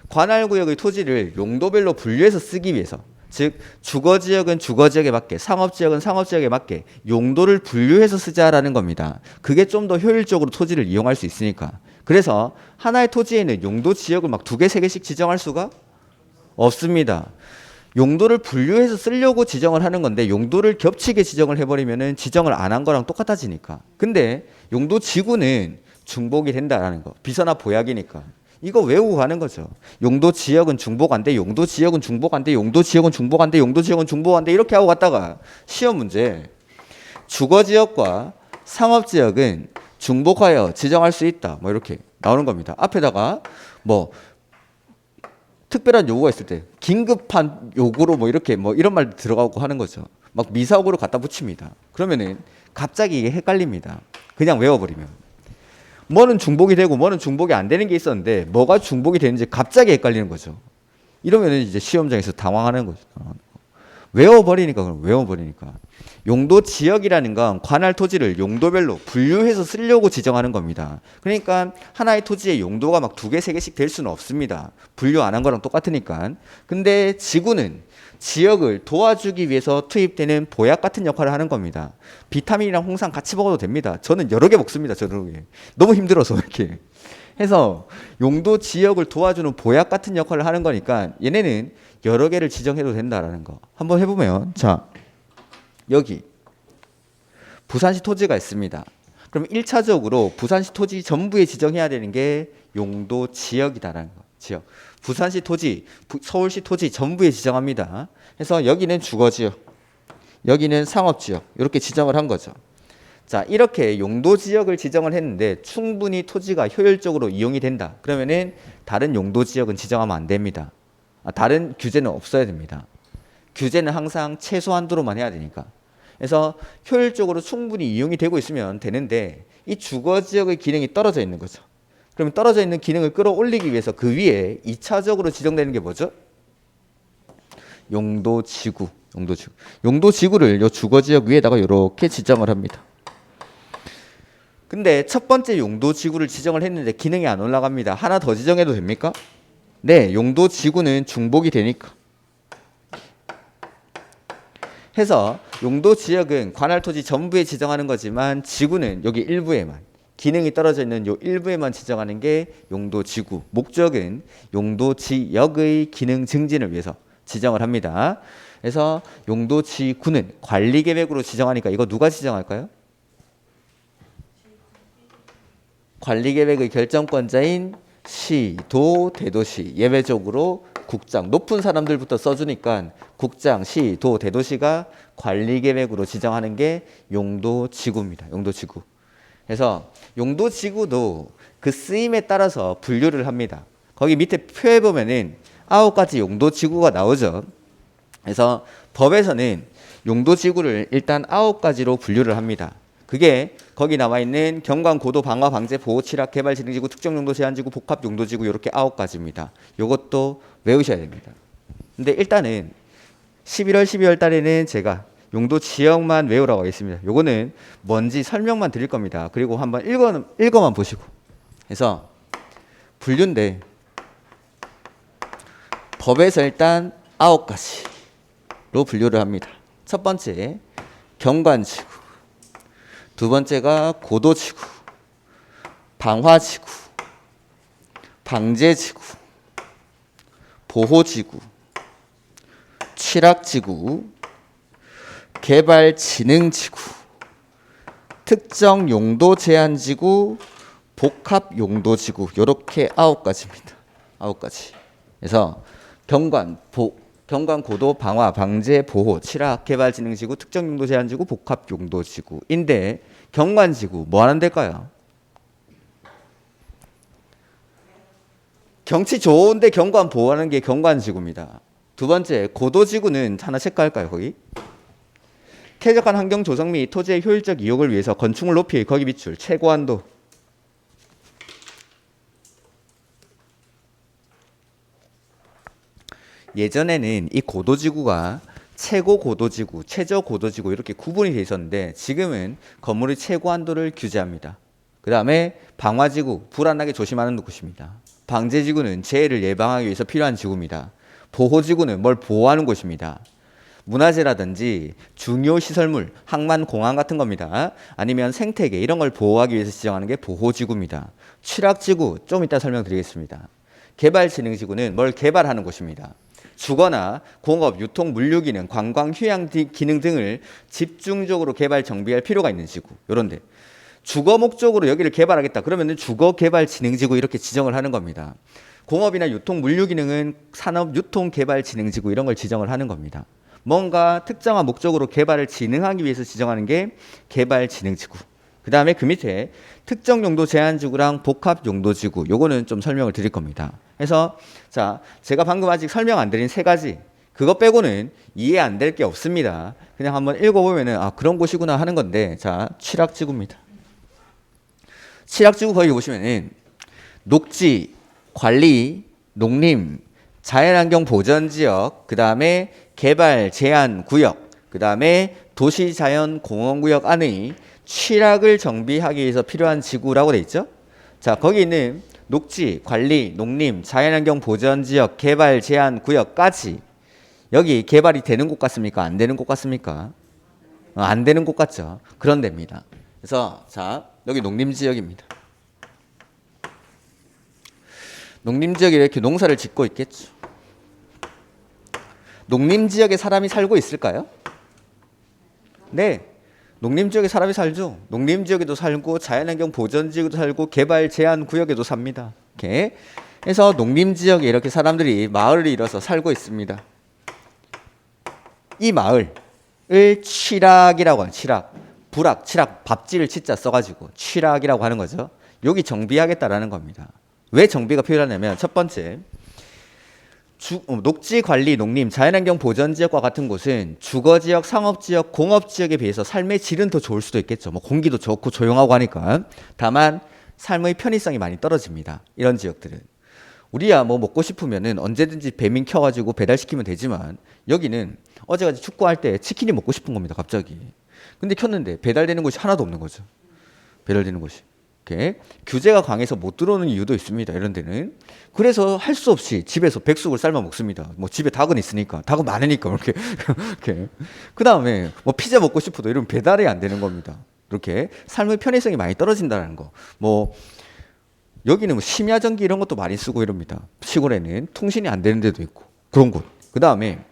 관할구역의 토지를 용도별로 분류해서 쓰기 위해서, 즉 주거지역은 주거지역에 맞게, 상업지역은 상업지역에 맞게 용도를 분류해서 쓰자라는 겁니다. 그게 좀 더 효율적으로 토지를 이용할 수 있으니까. 그래서 하나의 토지에는 용도 지역을 막 2개, 3개씩 지정할 수가 없습니다. 용도를 분류해서 쓰려고 지정을 하는 건데 용도를 겹치게 지정을 해버리면은 지정을 안 한 거랑 똑같아지니까. 근데 용도 지구는 중복이 된다라는 거. 비서나 보약이니까. 이거 외우고 가는 거죠. 용도 지역은 중복 안 돼. 용도 지역은 중복 안 돼. 용도 지역은 중복 안 돼. 용도 지역은 중복 안 돼. 이렇게 하고 갔다가 시험 문제 주거 지역과 상업 지역은 중복하여 지정할 수 있다. 뭐 이렇게 나오는 겁니다. 앞에다가 뭐 특별한 요구가 있을 때 긴급한 요구로 뭐 이렇게 뭐 이런 말 들어가고 하는 거죠. 막 미사옥으로 갖다 붙입니다. 그러면은 갑자기 이게 헷갈립니다. 그냥 외워버리면. 뭐는 중복이 되고 뭐는 중복이 안 되는 게 있었는데 뭐가 중복이 되는지 갑자기 헷갈리는 거죠. 이러면 이제 시험장에서 당황하는 거죠. 외워버리니까 그럼 외워버리니까. 용도 지역이라는 건 관할 토지를 용도별로 분류해서 쓰려고 지정하는 겁니다. 그러니까 하나의 토지의 용도가 막 2개, 3개씩 될 수는 없습니다. 분류 안 한 거랑 똑같으니까. 근데 지구는 지역을 도와주기 위해서 투입되는 보약 같은 역할을 하는 겁니다. 비타민이랑 홍삼 같이 먹어도 됩니다. 저는 여러 개 먹습니다. 저는 너무 힘들어서 이렇게 해서 용도 지역을 도와주는 보약 같은 역할을 하는 거니까 얘네는 여러 개를 지정해도 된다라는 거. 한번 해보면 자 여기 부산시 토지가 있습니다. 그럼 1차적으로 부산시 토지 전부에 지정해야 되는 게 용도 지역이다라는 거. 지역. 부산시 토지, 서울시 토지 전부에 지정합니다. 그래서 여기는 주거지역, 여기는 상업지역 이렇게 지정을 한 거죠. 자, 이렇게 용도 지역을 지정을 했는데 충분히 토지가 효율적으로 이용이 된다. 그러면은 다른 용도 지역은 지정하면 안 됩니다. 다른 규제는 없어야 됩니다. 규제는 항상 최소한도로만 해야 되니까. 그래서 효율적으로 충분히 이용이 되고 있으면 되는데 이 주거지역의 기능이 떨어져 있는 거죠. 그럼 떨어져 있는 기능을 끌어올리기 위해서 그 위에 2차적으로 지정되는 게 뭐죠? 용도지구. 용도지구를 이 주거지역 위에다가 이렇게 지정을 합니다. 근데 첫 번째 용도지구를 지정을 했는데 기능이 안 올라갑니다. 하나 더 지정해도 됩니까? 네, 용도지구는 중복이 되니까. 해서 용도지역은 관할토지 전부에 지정하는 거지만 지구는 여기 일부에만, 기능이 떨어져 있는 요 일부에만 지정하는 게 용도지구. 목적은 용도지역의 기능 증진을 위해서 지정을 합니다. 그래서 용도지구는 관리계획으로 지정하니까 이거 누가 지정할까요? 관리계획의 결정권자인 시, 도, 대도시. 예외적으로 국장, 높은 사람들부터 써주니까 국장, 시, 도, 대도시가 관리계획으로 지정하는 게 용도지구입니다. 용도지구. 그래서 용도지구도 그 쓰임에 따라서 분류를 합니다. 거기 밑에 표에 보면은 9가지 용도지구가 나오죠. 그래서 법에서는 용도지구를 일단 9가지로 분류를 합니다. 그게 거기 나와 있는 경관, 고도, 방화, 방제, 보호, 취락, 개발, 진흥지구, 특정 용도 제한지구, 복합 용도지구 이렇게 9가지입니다. 이것도 외우셔야 됩니다. 근데 일단은 11월, 12월 달에는 제가 용도 지역만 외우라고 하겠습니다. 요거는 뭔지 설명만 드릴 겁니다. 그리고 한번 읽어만 보시고. 그래서 분류인데 법에서 일단 9가지로 분류를 합니다. 첫 번째 경관지구, 두 번째가 고도지구, 방화지구, 방제지구, 보호지구, 취락지구, 개발진흥지구, 특정 용도 제한 지구, 복합 용도 지구 요렇게 9가지입니다. 9가지. 그래서 경관, 경관 고도 방화, 방제, 보호, 취락, 개발 진흥 지구, 특정 용도 제한 지구, 복합 용도 지구인데 경관 지구 뭐 하는 데일까요? 경치 좋은데 경관 보호하는 게 경관 지구입니다. 두 번째, 고도 지구는 하나 체크할까요, 거기? 쾌적한 환경 조성 및 토지의 효율적 이용을 위해서 건축물 높이, 거기 비출, 최고 한도. 예전에는 이 고도지구가 최고 고도지구, 최저 고도지구 이렇게 구분이 돼 있었는데 지금은 건물의 최고 한도를 규제합니다. 그 다음에 방화지구, 불안하게 조심하는 곳입니다. 방제지구는 재해를 예방하기 위해서 필요한 지구입니다. 보호지구는 뭘 보호하는 곳입니다. 문화재라든지 중요 시설물, 항만, 공항 같은 겁니다. 아니면 생태계 이런 걸 보호하기 위해서 지정하는 게 보호지구입니다. 취락지구 좀 이따 설명드리겠습니다. 개발진흥지구는 뭘 개발하는 곳입니다. 주거나 공업, 유통, 물류 기능, 관광, 휴양 기능 등을 집중적으로 개발 정비할 필요가 있는 지구. 요런데 주거 목적으로 여기를 개발하겠다. 그러면 주거 개발 진흥 지구 이렇게 지정을 하는 겁니다. 공업이나 유통, 물류 기능은 산업, 유통, 개발 진흥 지구 이런 걸 지정을 하는 겁니다. 뭔가 특정한 목적으로 개발을 진행하기 위해서 지정하는 게 개발 진흥 지구. 그 다음에 그 밑에 특정 용도 제한 지구랑 복합 용도 지구 요거는 좀 설명을 드릴 겁니다. 그래서 자, 제가 방금 아직 설명 안 드린 3가지 그거 빼고는 이해 안 될 게 없습니다. 그냥 한번 읽어보면은 아 그런 곳이구나 하는 건데 자 취락지구입니다. 취락지구 거기 보시면은 녹지, 관리, 농림, 자연환경 보전지역, 그 다음에 개발 제한 구역, 그 다음에 도시자연공원구역 안의 취락을 정비하기 위해서 필요한 지구라고 돼 있죠. 자 거기 있는 녹지, 관리, 농림, 자연환경 보전지역, 개발 제한 구역까지 여기 개발이 되는 곳 같습니까? 안 되는 곳 같습니까? 안 되는 곳 같죠. 그런 데입니다. 그래서 자 여기 농림지역입니다. 농림지역에 이렇게 농사를 짓고 있겠죠. 농림지역에 사람이 살고 있을까요? 네. 농림지역에 사람이 살죠. 농림지역에도 살고 자연환경 보전지역에도 살고 개발 제한 구역에도 삽니다. 이렇게 해서 농림지역에 이렇게 사람들이 마을을 이뤄서 살고 있습니다. 이 마을을 취락이라고 하는 취락, 불악, 취락, 밥지를 치자 써가지고 취락이라고 하는 거죠. 여기 정비하겠다라는 겁니다. 왜 정비가 필요하냐면 첫 번째 녹지 관리, 농림, 자연환경 보전지역과 같은 곳은 주거지역, 상업지역, 공업지역에 비해서 삶의 질은 더 좋을 수도 있겠죠. 뭐 공기도 좋고 조용하고 하니까. 다만 삶의 편의성이 많이 떨어집니다. 이런 지역들은. 우리야 뭐 먹고 싶으면은 언제든지 배민 켜가지고 배달시키면 되지만 여기는 어제까지 축구할 때 치킨이 먹고 싶은 겁니다. 갑자기. 근데 켰는데 배달되는 곳이 하나도 없는 거죠. 배달되는 곳이. 이렇게 규제가 강해서 못 들어오는 이유도 있습니다. 이런 데는. 그래서 할 수 없이 집에서 백숙을 삶아 먹습니다. 뭐 집에 닭은 있으니까. 닭은 많으니까. 이렇게. 이렇게. 그 다음에 뭐 피자 먹고 싶어도 이러면 배달이 안 되는 겁니다. 이렇게 삶의 편의성이 많이 떨어진다는 거. 뭐 여기는 뭐 심야전기 이런 것도 많이 쓰고 이럽니다. 시골에는 통신이 안 되는 데도 있고. 그런 곳. 그 다음에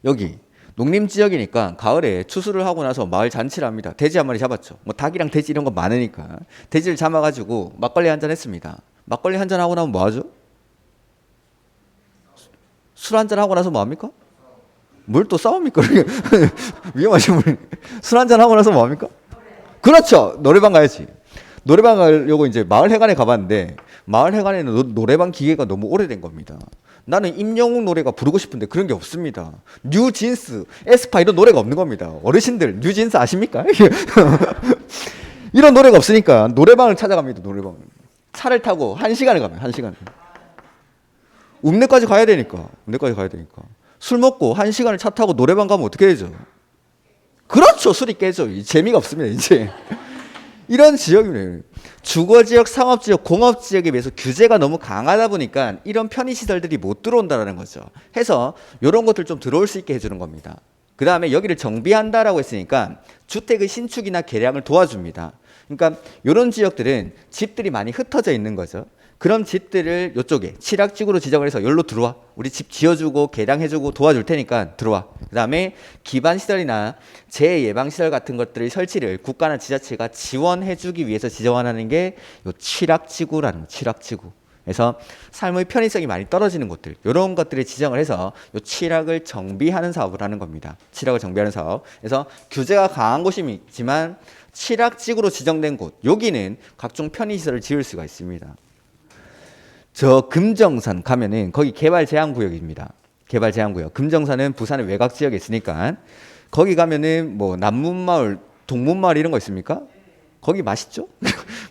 여기 농림지역이니까 가을에 추수를 하고 나서 마을 잔치를 합니다. 돼지 한 마리 잡았죠. 뭐 닭이랑 돼지 이런 거 많으니까 돼지를 잡아가지고 막걸리 한잔 했습니다. 막걸리 한잔 하고 나면 뭐 하죠? 술 한잔 하고 나서 뭐 합니까? 뭘 또 싸웁니까? 위험하신 분. 술 한잔 하고 나서 뭐 합니까? 그렇죠. 노래방 가야지. 노래방 가려고 이제 마을회관에 가봤는데 마을회관에는 노래방 기계가 너무 오래된 겁니다. 나는 임영웅 노래가 부르고 싶은데 그런 게 없습니다. 뉴진스, 에스파 이런 노래가 없는 겁니다. 어르신들 뉴진스 아십니까? 이런 노래가 없으니까 노래방을 찾아갑니다. 노래방. 차를 타고 1시간을 가면 1시간. 읍내까지 가야 되니까. 읍내까지 가야 되니까. 술 먹고 1시간을 차 타고 노래방 가면 어떻게 되죠? 그렇죠. 술이 깨죠. 재미가 없습니다. 이제. 이런 지역이네요. 주거지역, 상업지역, 공업지역에 비해서 규제가 너무 강하다 보니까 이런 편의시설들이 못 들어온다는 거죠. 해서 이런 것들 좀 들어올 수 있게 해주는 겁니다. 그 다음에 여기를 정비한다라고 했으니까 주택의 신축이나 개량을 도와줍니다. 그러니까 이런 지역들은 집들이 많이 흩어져 있는 거죠. 그런 집들을 이쪽에 취락지구로 지정을 해서 여기로 들어와. 우리 집 지어주고 개량해주고 도와줄 테니까 들어와. 그 다음에 기반시설이나 재예방시설 같은 것들의 설치를 국가나 지자체가 지원해주기 위해서 지정하는 게 요 취락지구라는 거, 취락지구. 그래서 삶의 편의성이 많이 떨어지는 곳들, 이런 것들을 지정을 해서 요 취락을 정비하는 사업을 하는 겁니다. 취락을 정비하는 사업. 그래서 규제가 강한 곳이 있지만 취락지구로 지정된 곳, 여기는 각종 편의시설을 지을 수가 있습니다. 저 금정산 가면은 거기 개발제한구역입니다. 개발제한구역. 금정산은 부산의 외곽지역에 있으니까 거기 가면은 뭐 남문마을, 동문마을 이런 거 있습니까? 거기 맛있죠?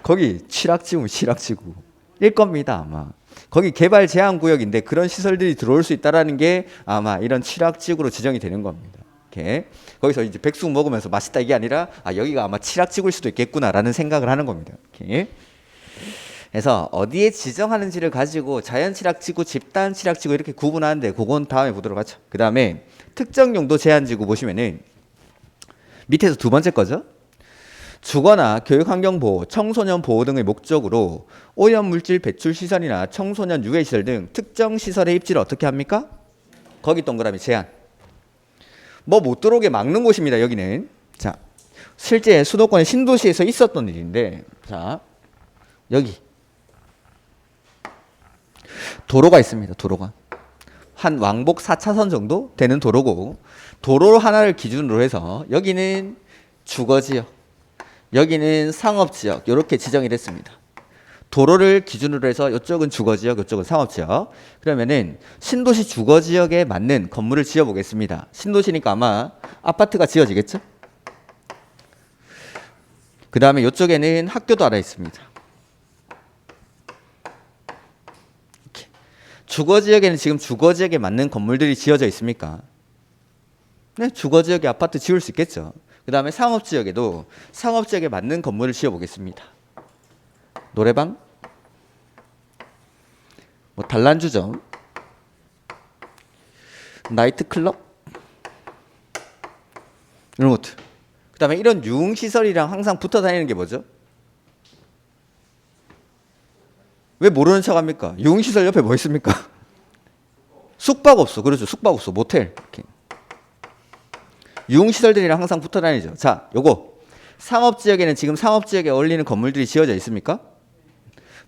거기 취락지구, 취락지구. 일 겁니다, 아마. 거기 개발 제한 구역인데 그런 시설들이 들어올 수 있다라는 게 아마 이런 취락지구로 지정이 되는 겁니다. 이렇게. 거기서 이제 백숙 먹으면서 맛있다 이게 아니라 아, 여기가 아마 취락지구일 수도 있겠구나라는 생각을 하는 겁니다. 이렇게. 그래서 어디에 지정하는지를 가지고 자연 취락지구, 집단 취락지구 이렇게 구분하는데 그건 다음에 보도록 하죠. 그 다음에 특정 용도 제한지구 보시면은 밑에서 두 번째 거죠. 주거나 교육환경 보호, 청소년 보호 등의 목적으로 오염물질 배출 시설이나 청소년 유해 시설 등 특정 시설의 입지를 어떻게 합니까? 거기 동그라미 제한. 뭐 못 들어오게 막는 곳입니다. 여기는. 자, 실제 수도권의 신도시에서 있었던 일인데, 자, 여기 도로가 있습니다. 도로가 한 왕복 4차선 정도 되는 도로고, 도로 하나를 기준으로 해서 여기는 주거지역, 여기는 상업지역 이렇게 지정이 됐습니다. 도로를 기준으로 해서 이쪽은 주거지역, 이쪽은 상업지역. 그러면은 신도시 주거지역에 맞는 건물을 지어보겠습니다. 신도시니까 아마 아파트가 지어지겠죠? 그 다음에 이쪽에는 학교도 하나 있습니다. 이렇게. 주거지역에는 지금 주거지역에 맞는 건물들이 지어져 있습니까? 네, 주거지역에 아파트 지을 수 있겠죠. 그 다음에 상업지역에도 상업지역에 맞는 건물을 지어보겠습니다. 노래방, 뭐 단란주점, 나이트클럽 이런 것들. 그 다음에 이런 유흥시설이랑 항상 붙어 다니는 게 뭐죠? 왜 모르는 척 합니까? 유흥시설 옆에 뭐 있습니까? 숙박업소. 그렇죠. 숙박업소, 모텔. 이렇게. 유흥시설들이랑 항상 붙어 다니죠. 자, 요거 상업지역에는 지금 상업지역에 어울리는 건물들이 지어져 있습니까?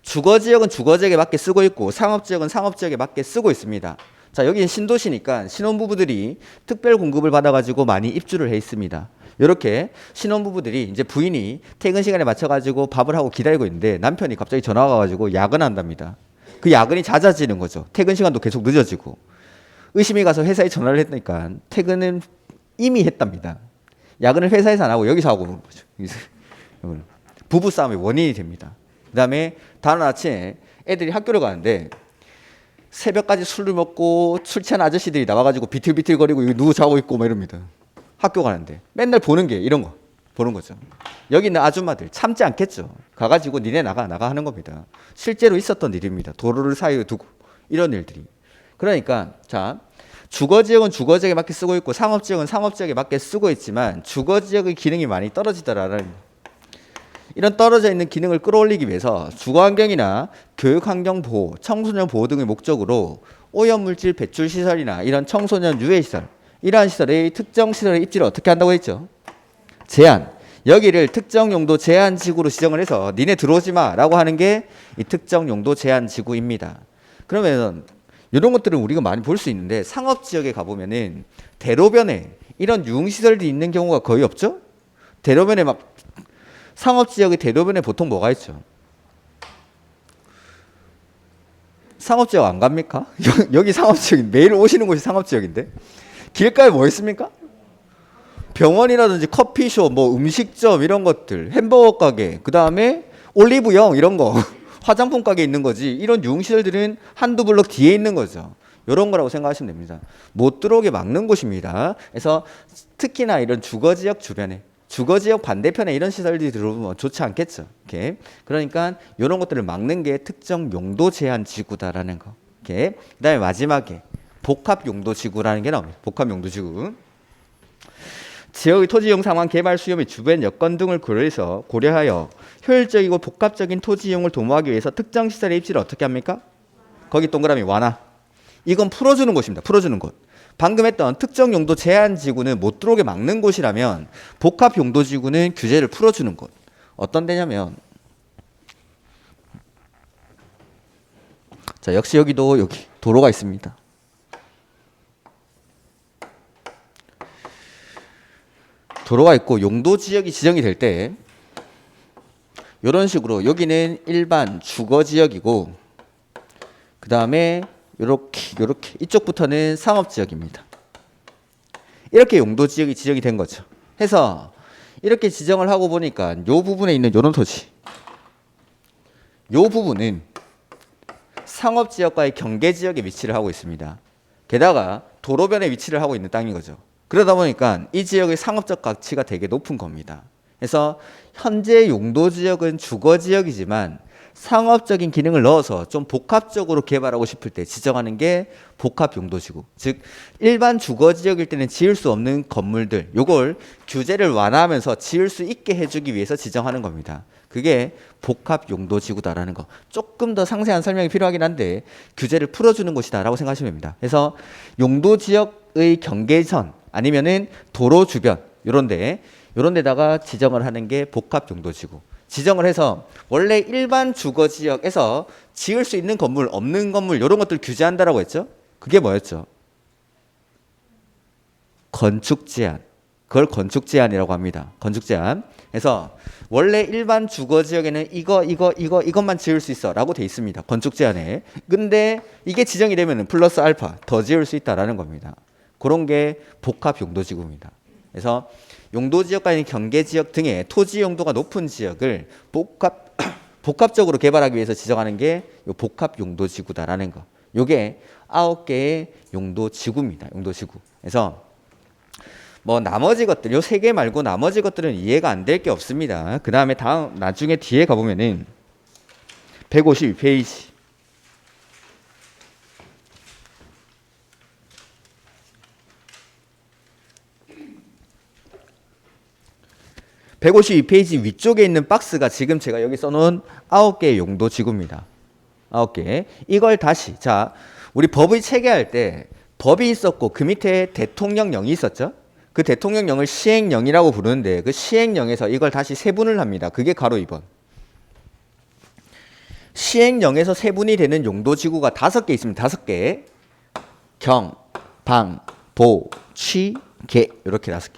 주거지역은 주거지역에 맞게 쓰고 있고 상업지역은 상업지역에 맞게 쓰고 있습니다. 자, 여기는 신도시니까 신혼부부들이 특별 공급을 받아가지고 많이 입주를 해 있습니다. 이렇게 신혼부부들이 이제 부인이 퇴근 시간에 맞춰가지고 밥을 하고 기다리고 있는데 남편이 갑자기 전화가 와가지고 야근한답니다. 그 야근이 잦아지는 거죠. 퇴근 시간도 계속 늦어지고. 의심이 가서 회사에 전화를 했으니까 퇴근은 이미 했답니다. 야근을 회사에서 안 하고 여기서 하고 거죠. 부부싸움의 원인이 됩니다. 그 다음에 다음 아침에 애들이 학교를 가는데 새벽까지 술을 먹고 술 취한 아저씨들이 나와가지고 비틀비틀거리고 누구 자고 있고 막 이럽니다. 학교 가는데 맨날 보는 게 이런 거 보는 거죠. 여기 있는 아줌마들 참지 않겠죠. 가가지고 니네 나가 하는 겁니다. 실제로 있었던 일입니다. 도로를 사이에 두고 이런 일들이. 그러니까 자, 주거지역은 주거지역에 맞게 쓰고 있고 상업지역은 상업지역에 맞게 쓰고 있지만 주거지역의 기능이 많이 떨어지더라라는, 이런 떨어져 있는 기능을 끌어올리기 위해서 주거환경이나 교육환경 보호, 청소년 보호 등의 목적으로 오염물질 배출 시설이나 이런 청소년 유해 시설, 이러한 시설의 특정 시설의 입지를 어떻게 한다고 했죠? 제한. 여기를 특정 용도 제한 지구로 지정을 해서 니네 들어오지 마라고 하는 게 이 특정 용도 제한 지구입니다. 그러면 이런 것들은 우리가 많이 볼 수 있는데 상업지역에 가보면은 대로변에 이런 유흥시설이 있는 경우가 거의 없죠? 대로변에 막 상업지역의 대로변에 보통 뭐가 있죠? 상업지역 안 갑니까? 여기 상업지역, 매일 오시는 곳이 상업지역인데 길가에 뭐 있습니까? 병원이라든지 커피숍, 뭐 음식점 이런 것들, 햄버거 가게, 그 다음에 올리브영 이런 거 화장품 가게 있는 거지. 이런 유흥시설들은 한두 블록 뒤에 있는 거죠. 이런 거라고 생각하시면 됩니다. 못 들어오게 막는 곳입니다. 그래서 특히나 이런 주거지역 주변에, 주거지역 반대편에 이런 시설들이 들어오면 좋지 않겠죠. 이렇게. 그러니까 이런 것들을 막는 게 특정 용도 제한 지구다라는 거. 이렇게. 그다음에 마지막에 복합 용도 지구라는 게 나옵니다. 복합 용도 지구. 지역의 토지이용 상황, 개발 수요 및 주변 여건 등을 고려하여 효율적이고 복합적인 토지 이용을 도모하기 위해서 특정 시설의 입지를 어떻게 합니까? 거기 동그라미 완화. 이건 풀어주는 곳입니다. 풀어주는 곳. 방금 했던 특정 용도 제한 지구는 못 들어오게 막는 곳이라면 복합 용도 지구는 규제를 풀어주는 곳. 어떤 데냐면 자, 역시 여기도 여기 도로가 있습니다. 도로가 있고 용도 지역이 지정이 될 때 이런 식으로 여기는 일반 주거 지역이고 그 다음에 요렇게 이쪽부터는 상업 지역입니다. 이렇게 용도 지역이 지정이 된 거죠. 해서 이렇게 지정을 하고 보니까 요 부분에 있는 요런 토지, 요 부분은 상업 지역과의 경계 지역에 위치를 하고 있습니다. 게다가 도로변에 위치를 하고 있는 땅인 거죠. 그러다 보니까 이 지역의 상업적 가치가 되게 높은 겁니다. 그래서 현재 용도 지역은 주거 지역이지만 상업적인 기능을 넣어서 좀 복합적으로 개발하고 싶을 때 지정하는 게 복합 용도 지구. 즉 일반 주거 지역일 때는 지을 수 없는 건물들, 요걸 규제를 완화하면서 지을 수 있게 해주기 위해서 지정하는 겁니다. 그게 복합 용도 지구다라는 거. 조금 더 상세한 설명이 필요하긴 한데 규제를 풀어주는 곳이다라고 생각하시면 됩니다. 그래서 용도 지역의 경계선 아니면은 도로 주변 요런 데다가 지정을 하는 게 복합 용도 지구. 지정을 해서 원래 일반 주거 지역에서 지을 수 있는 건물, 없는 건물 이런 것들 규제한다라고 했죠. 그게 뭐였죠? 건축 제한. 그걸 건축 제한이라고 합니다. 건축 제한. 그래서 원래 일반 주거 지역에는 이것만 지을 수 있어라고 돼 있습니다. 건축 제한에. 근데 이게 지정이 되면은 플러스 알파 더 지을 수 있다라는 겁니다. 그런 게 복합 용도 지구입니다. 그래서 용도 지역과 경계 지역 등의 토지 용도가 높은 지역을 복합적으로 개발하기 위해서 지정하는 게 요 복합 용도 지구다라는 거. 요게 9개의 용도 지구입니다. 용도 지구. 그래서 뭐 나머지 것들 요 3개 말고 나머지 것들은 이해가 안 될 게 없습니다. 그다음에 나중에 뒤에 가 보면은 152페이지 152페이지 위쪽에 있는 박스가 지금 제가 여기 써놓은 9개의 용도 지구입니다. 9개. 이걸 다시 자 우리 법의 체계할 때 법이 있었고 그 밑에 대통령령이 있었죠. 그 대통령령을 시행령이라고 부르는데 그 시행령에서 이걸 다시 세분을 합니다. 그게 가로 2번. 시행령에서 세분이 되는 용도 지구가 5개 있습니다. 5개. 경, 방, 보, 취, 계 이렇게 5개.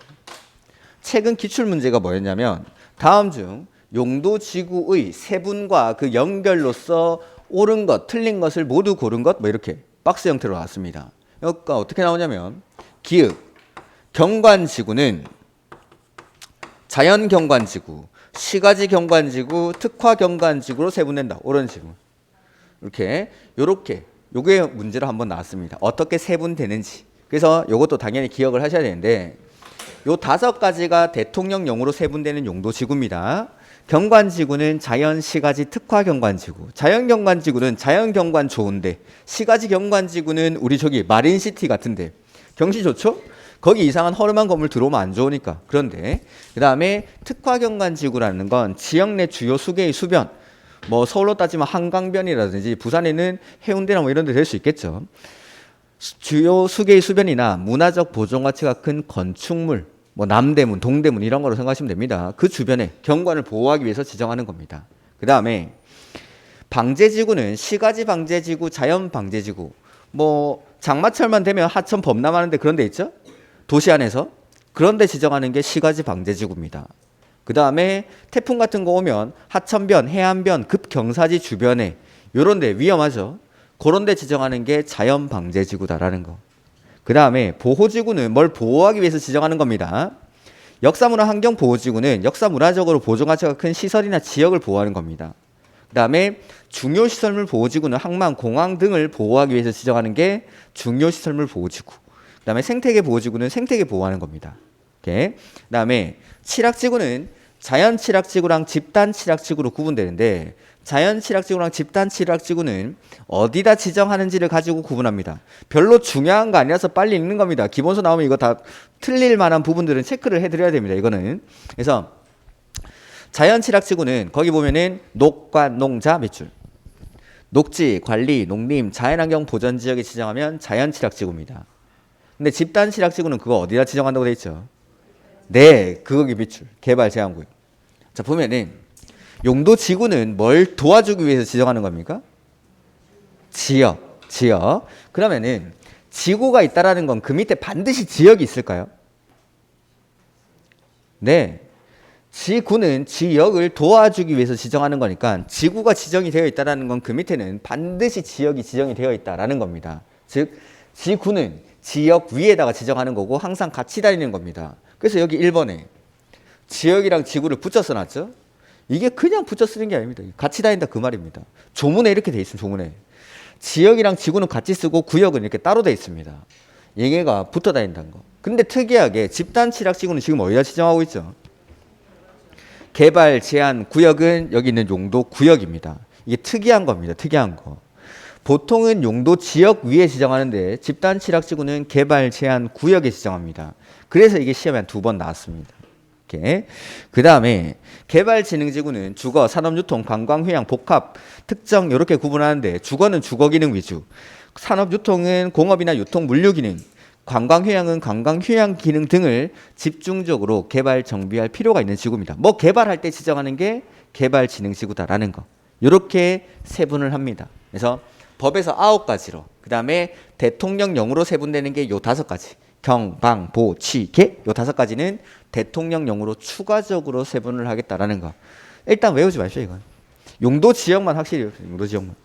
최근 기출문제가 뭐였냐면 다음 중 용도 지구의 세분과 그 연결로서 옳은 것, 틀린 것을 모두 고른 것 뭐 이렇게 박스 형태로 나왔습니다. 여기가 어떻게 나오냐면 기읍, 경관지구는 자연경관지구, 시가지 경관지구, 특화 경관지구로 세분된다. 옳은 지구. 이렇게 요게 문제로 한번 나왔습니다. 어떻게 세분되는지. 그래서 요것도 당연히 기억을 하셔야 되는데 요 5가지가 대통령령으로 세분되는 용도 지구입니다. 경관지구는 자연 시가지 특화 경관지구. 자연 경관지구는 자연 경관 좋은데 시가지 경관지구는 우리 저기 마린시티 같은데 경치 좋죠? 거기 이상한 허름한 건물 들어오면 안 좋으니까. 그런데 그 다음에 특화 경관지구라는 건 지역 내 주요 수계의 수변 뭐 서울로 따지면 한강변이라든지 부산에는 해운대나 뭐 이런 데 될 수 있겠죠. 주요 수계의 수변이나 문화적 보존 가치가 큰 건축물 뭐 남대문, 동대문 이런 거로 생각하시면 됩니다. 그 주변에 경관을 보호하기 위해서 지정하는 겁니다. 그 다음에 방제지구는 시가지 방제지구, 자연 방제지구. 뭐 장마철만 되면 하천 범람하는데 그런 데 있죠? 도시 안에서. 그런 데 지정하는 게 시가지 방제지구입니다. 그 다음에 태풍 같은 거 오면 하천변, 해안변, 급경사지 주변에 요런 데 위험하죠? 그런 데 지정하는 게 자연 방제지구다라는 거. 그 다음에 보호지구는 뭘 보호하기 위해서 지정하는 겁니다. 역사문화 환경보호지구는 역사문화적으로 보존가치가 큰 시설이나 지역을 보호하는 겁니다. 그 다음에 중요시설물 보호지구는 항만, 공항 등을 보호하기 위해서 지정하는 게 중요시설물 보호지구. 그 다음에 생태계 보호지구는 생태계 보호하는 겁니다. 그 다음에 칠학지구는 자연 칠학지구랑 집단 칠학지구로 구분되는데 자연 칠학지구랑 집단 칠학지구는 어디다 지정하는지를 가지고 구분합니다. 별로 중요한 거 아니라서 빨리 읽는 겁니다. 기본서 나오면 이거 다 틀릴 만한 부분들은 체크를 해드려야 됩니다. 이거는. 그래서 자연 칠학지구는 거기 보면은 녹과 농자 몇 줄. 녹지, 관리, 농림, 자연환경 보전 지역에 지정하면 자연 칠학지구입니다. 근데 집단 칠학지구는 그거 어디다 지정한다고 돼 있죠? 네, 그거기 몇 줄. 개발 제한구역. 자, 보면은 용도 지구는 뭘 도와주기 위해서 지정하는 겁니까? 지역. 그러면은 지구가 있다라는 건 그 밑에 반드시 지역이 있을까요? 네. 지구는 지역을 도와주기 위해서 지정하는 거니까 지구가 지정이 되어 있다라는 건 그 밑에는 반드시 지역이 지정이 되어 있다라는 겁니다. 즉 지구는 지역 위에다가 지정하는 거고 항상 같이 다니는 겁니다. 그래서 여기 1번에 지역이랑 지구를 붙여 써놨죠. 이게 그냥 붙여 쓰는 게 아닙니다. 같이 다닌다 그 말입니다. 조문에 이렇게 돼 있습니다. 조문에 지역이랑 지구는 같이 쓰고 구역은 이렇게 따로 돼 있습니다. 얘가 붙어 다닌다는 거. 근데 특이하게 집단 칠학지구는 지금 어디다 지정하고 있죠? 개발 제한 구역은 여기 있는 용도 구역입니다. 이게 특이한 겁니다. 특이한 거. 보통은 용도 지역 위에 지정하는데 집단 칠학지구는 개발 제한 구역에 지정합니다. 그래서 이게 시험에 한 2번 나왔습니다. 그 다음에 개발지능지구는 주거, 산업유통, 관광휴양, 복합, 특정 이렇게 구분하는데 주거는 주거기능 위주, 산업유통은 공업이나 유통, 물류기능, 관광휴양은 관광휴양 기능 등을 집중적으로 개발 정비할 필요가 있는 지구입니다. 뭐 개발할 때 지정하는 게 개발지능지구다라는 거. 이렇게 세분을 합니다. 그래서 법에서 9가지로 그 다음에 대통령령으로 세분되는 게 요 5가지. 경, 방, 보, 취, 개 요 5가지는 대통령령으로 추가적으로 세분을 하겠다라는 거. 일단 외우지 마십시오. 이건 용도 지역만 확실히 외우세요. 용도 지역만.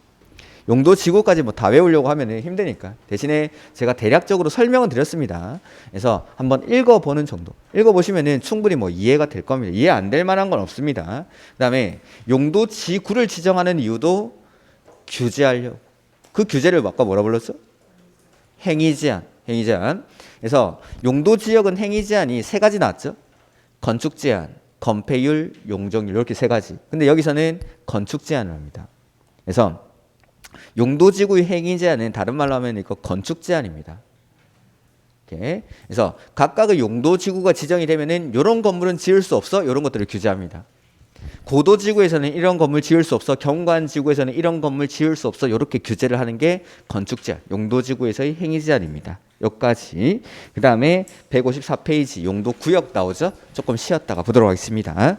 용도 지구까지 뭐 다 외우려고 하면 힘드니까 대신에 제가 대략적으로 설명은 드렸습니다. 그래서 한번 읽어보는 정도. 읽어보시면은 충분히 뭐 이해가 될 겁니다. 이해 안 될 만한 건 없습니다. 그 다음에 용도 지구를 지정하는 이유도 규제하려고. 그 규제를 아까 뭐라 불렀어? 행위제한. 그래서 용도 지역은 행위제한이 3가지 나왔죠. 건축제한, 건폐율, 용적률 이렇게 3가지. 근데 여기서는 건축제한을 합니다. 그래서 용도지구의 행위제한은 다른 말로 하면 이거 건축제한입니다. 그래서 각각의 용도지구가 지정이 되면은 이런 건물은 지을 수 없어. 이런 것들을 규제합니다. 고도지구에서는 이런 건물 지을 수 없어. 경관지구에서는 이런 건물 지을 수 없어. 이렇게 규제를 하는 게 건축제한, 용도지구에서의 행위제한입니다. 여기까지. 그 다음에 154페이지 용도구역 나오죠. 조금 쉬었다가 보도록 하겠습니다.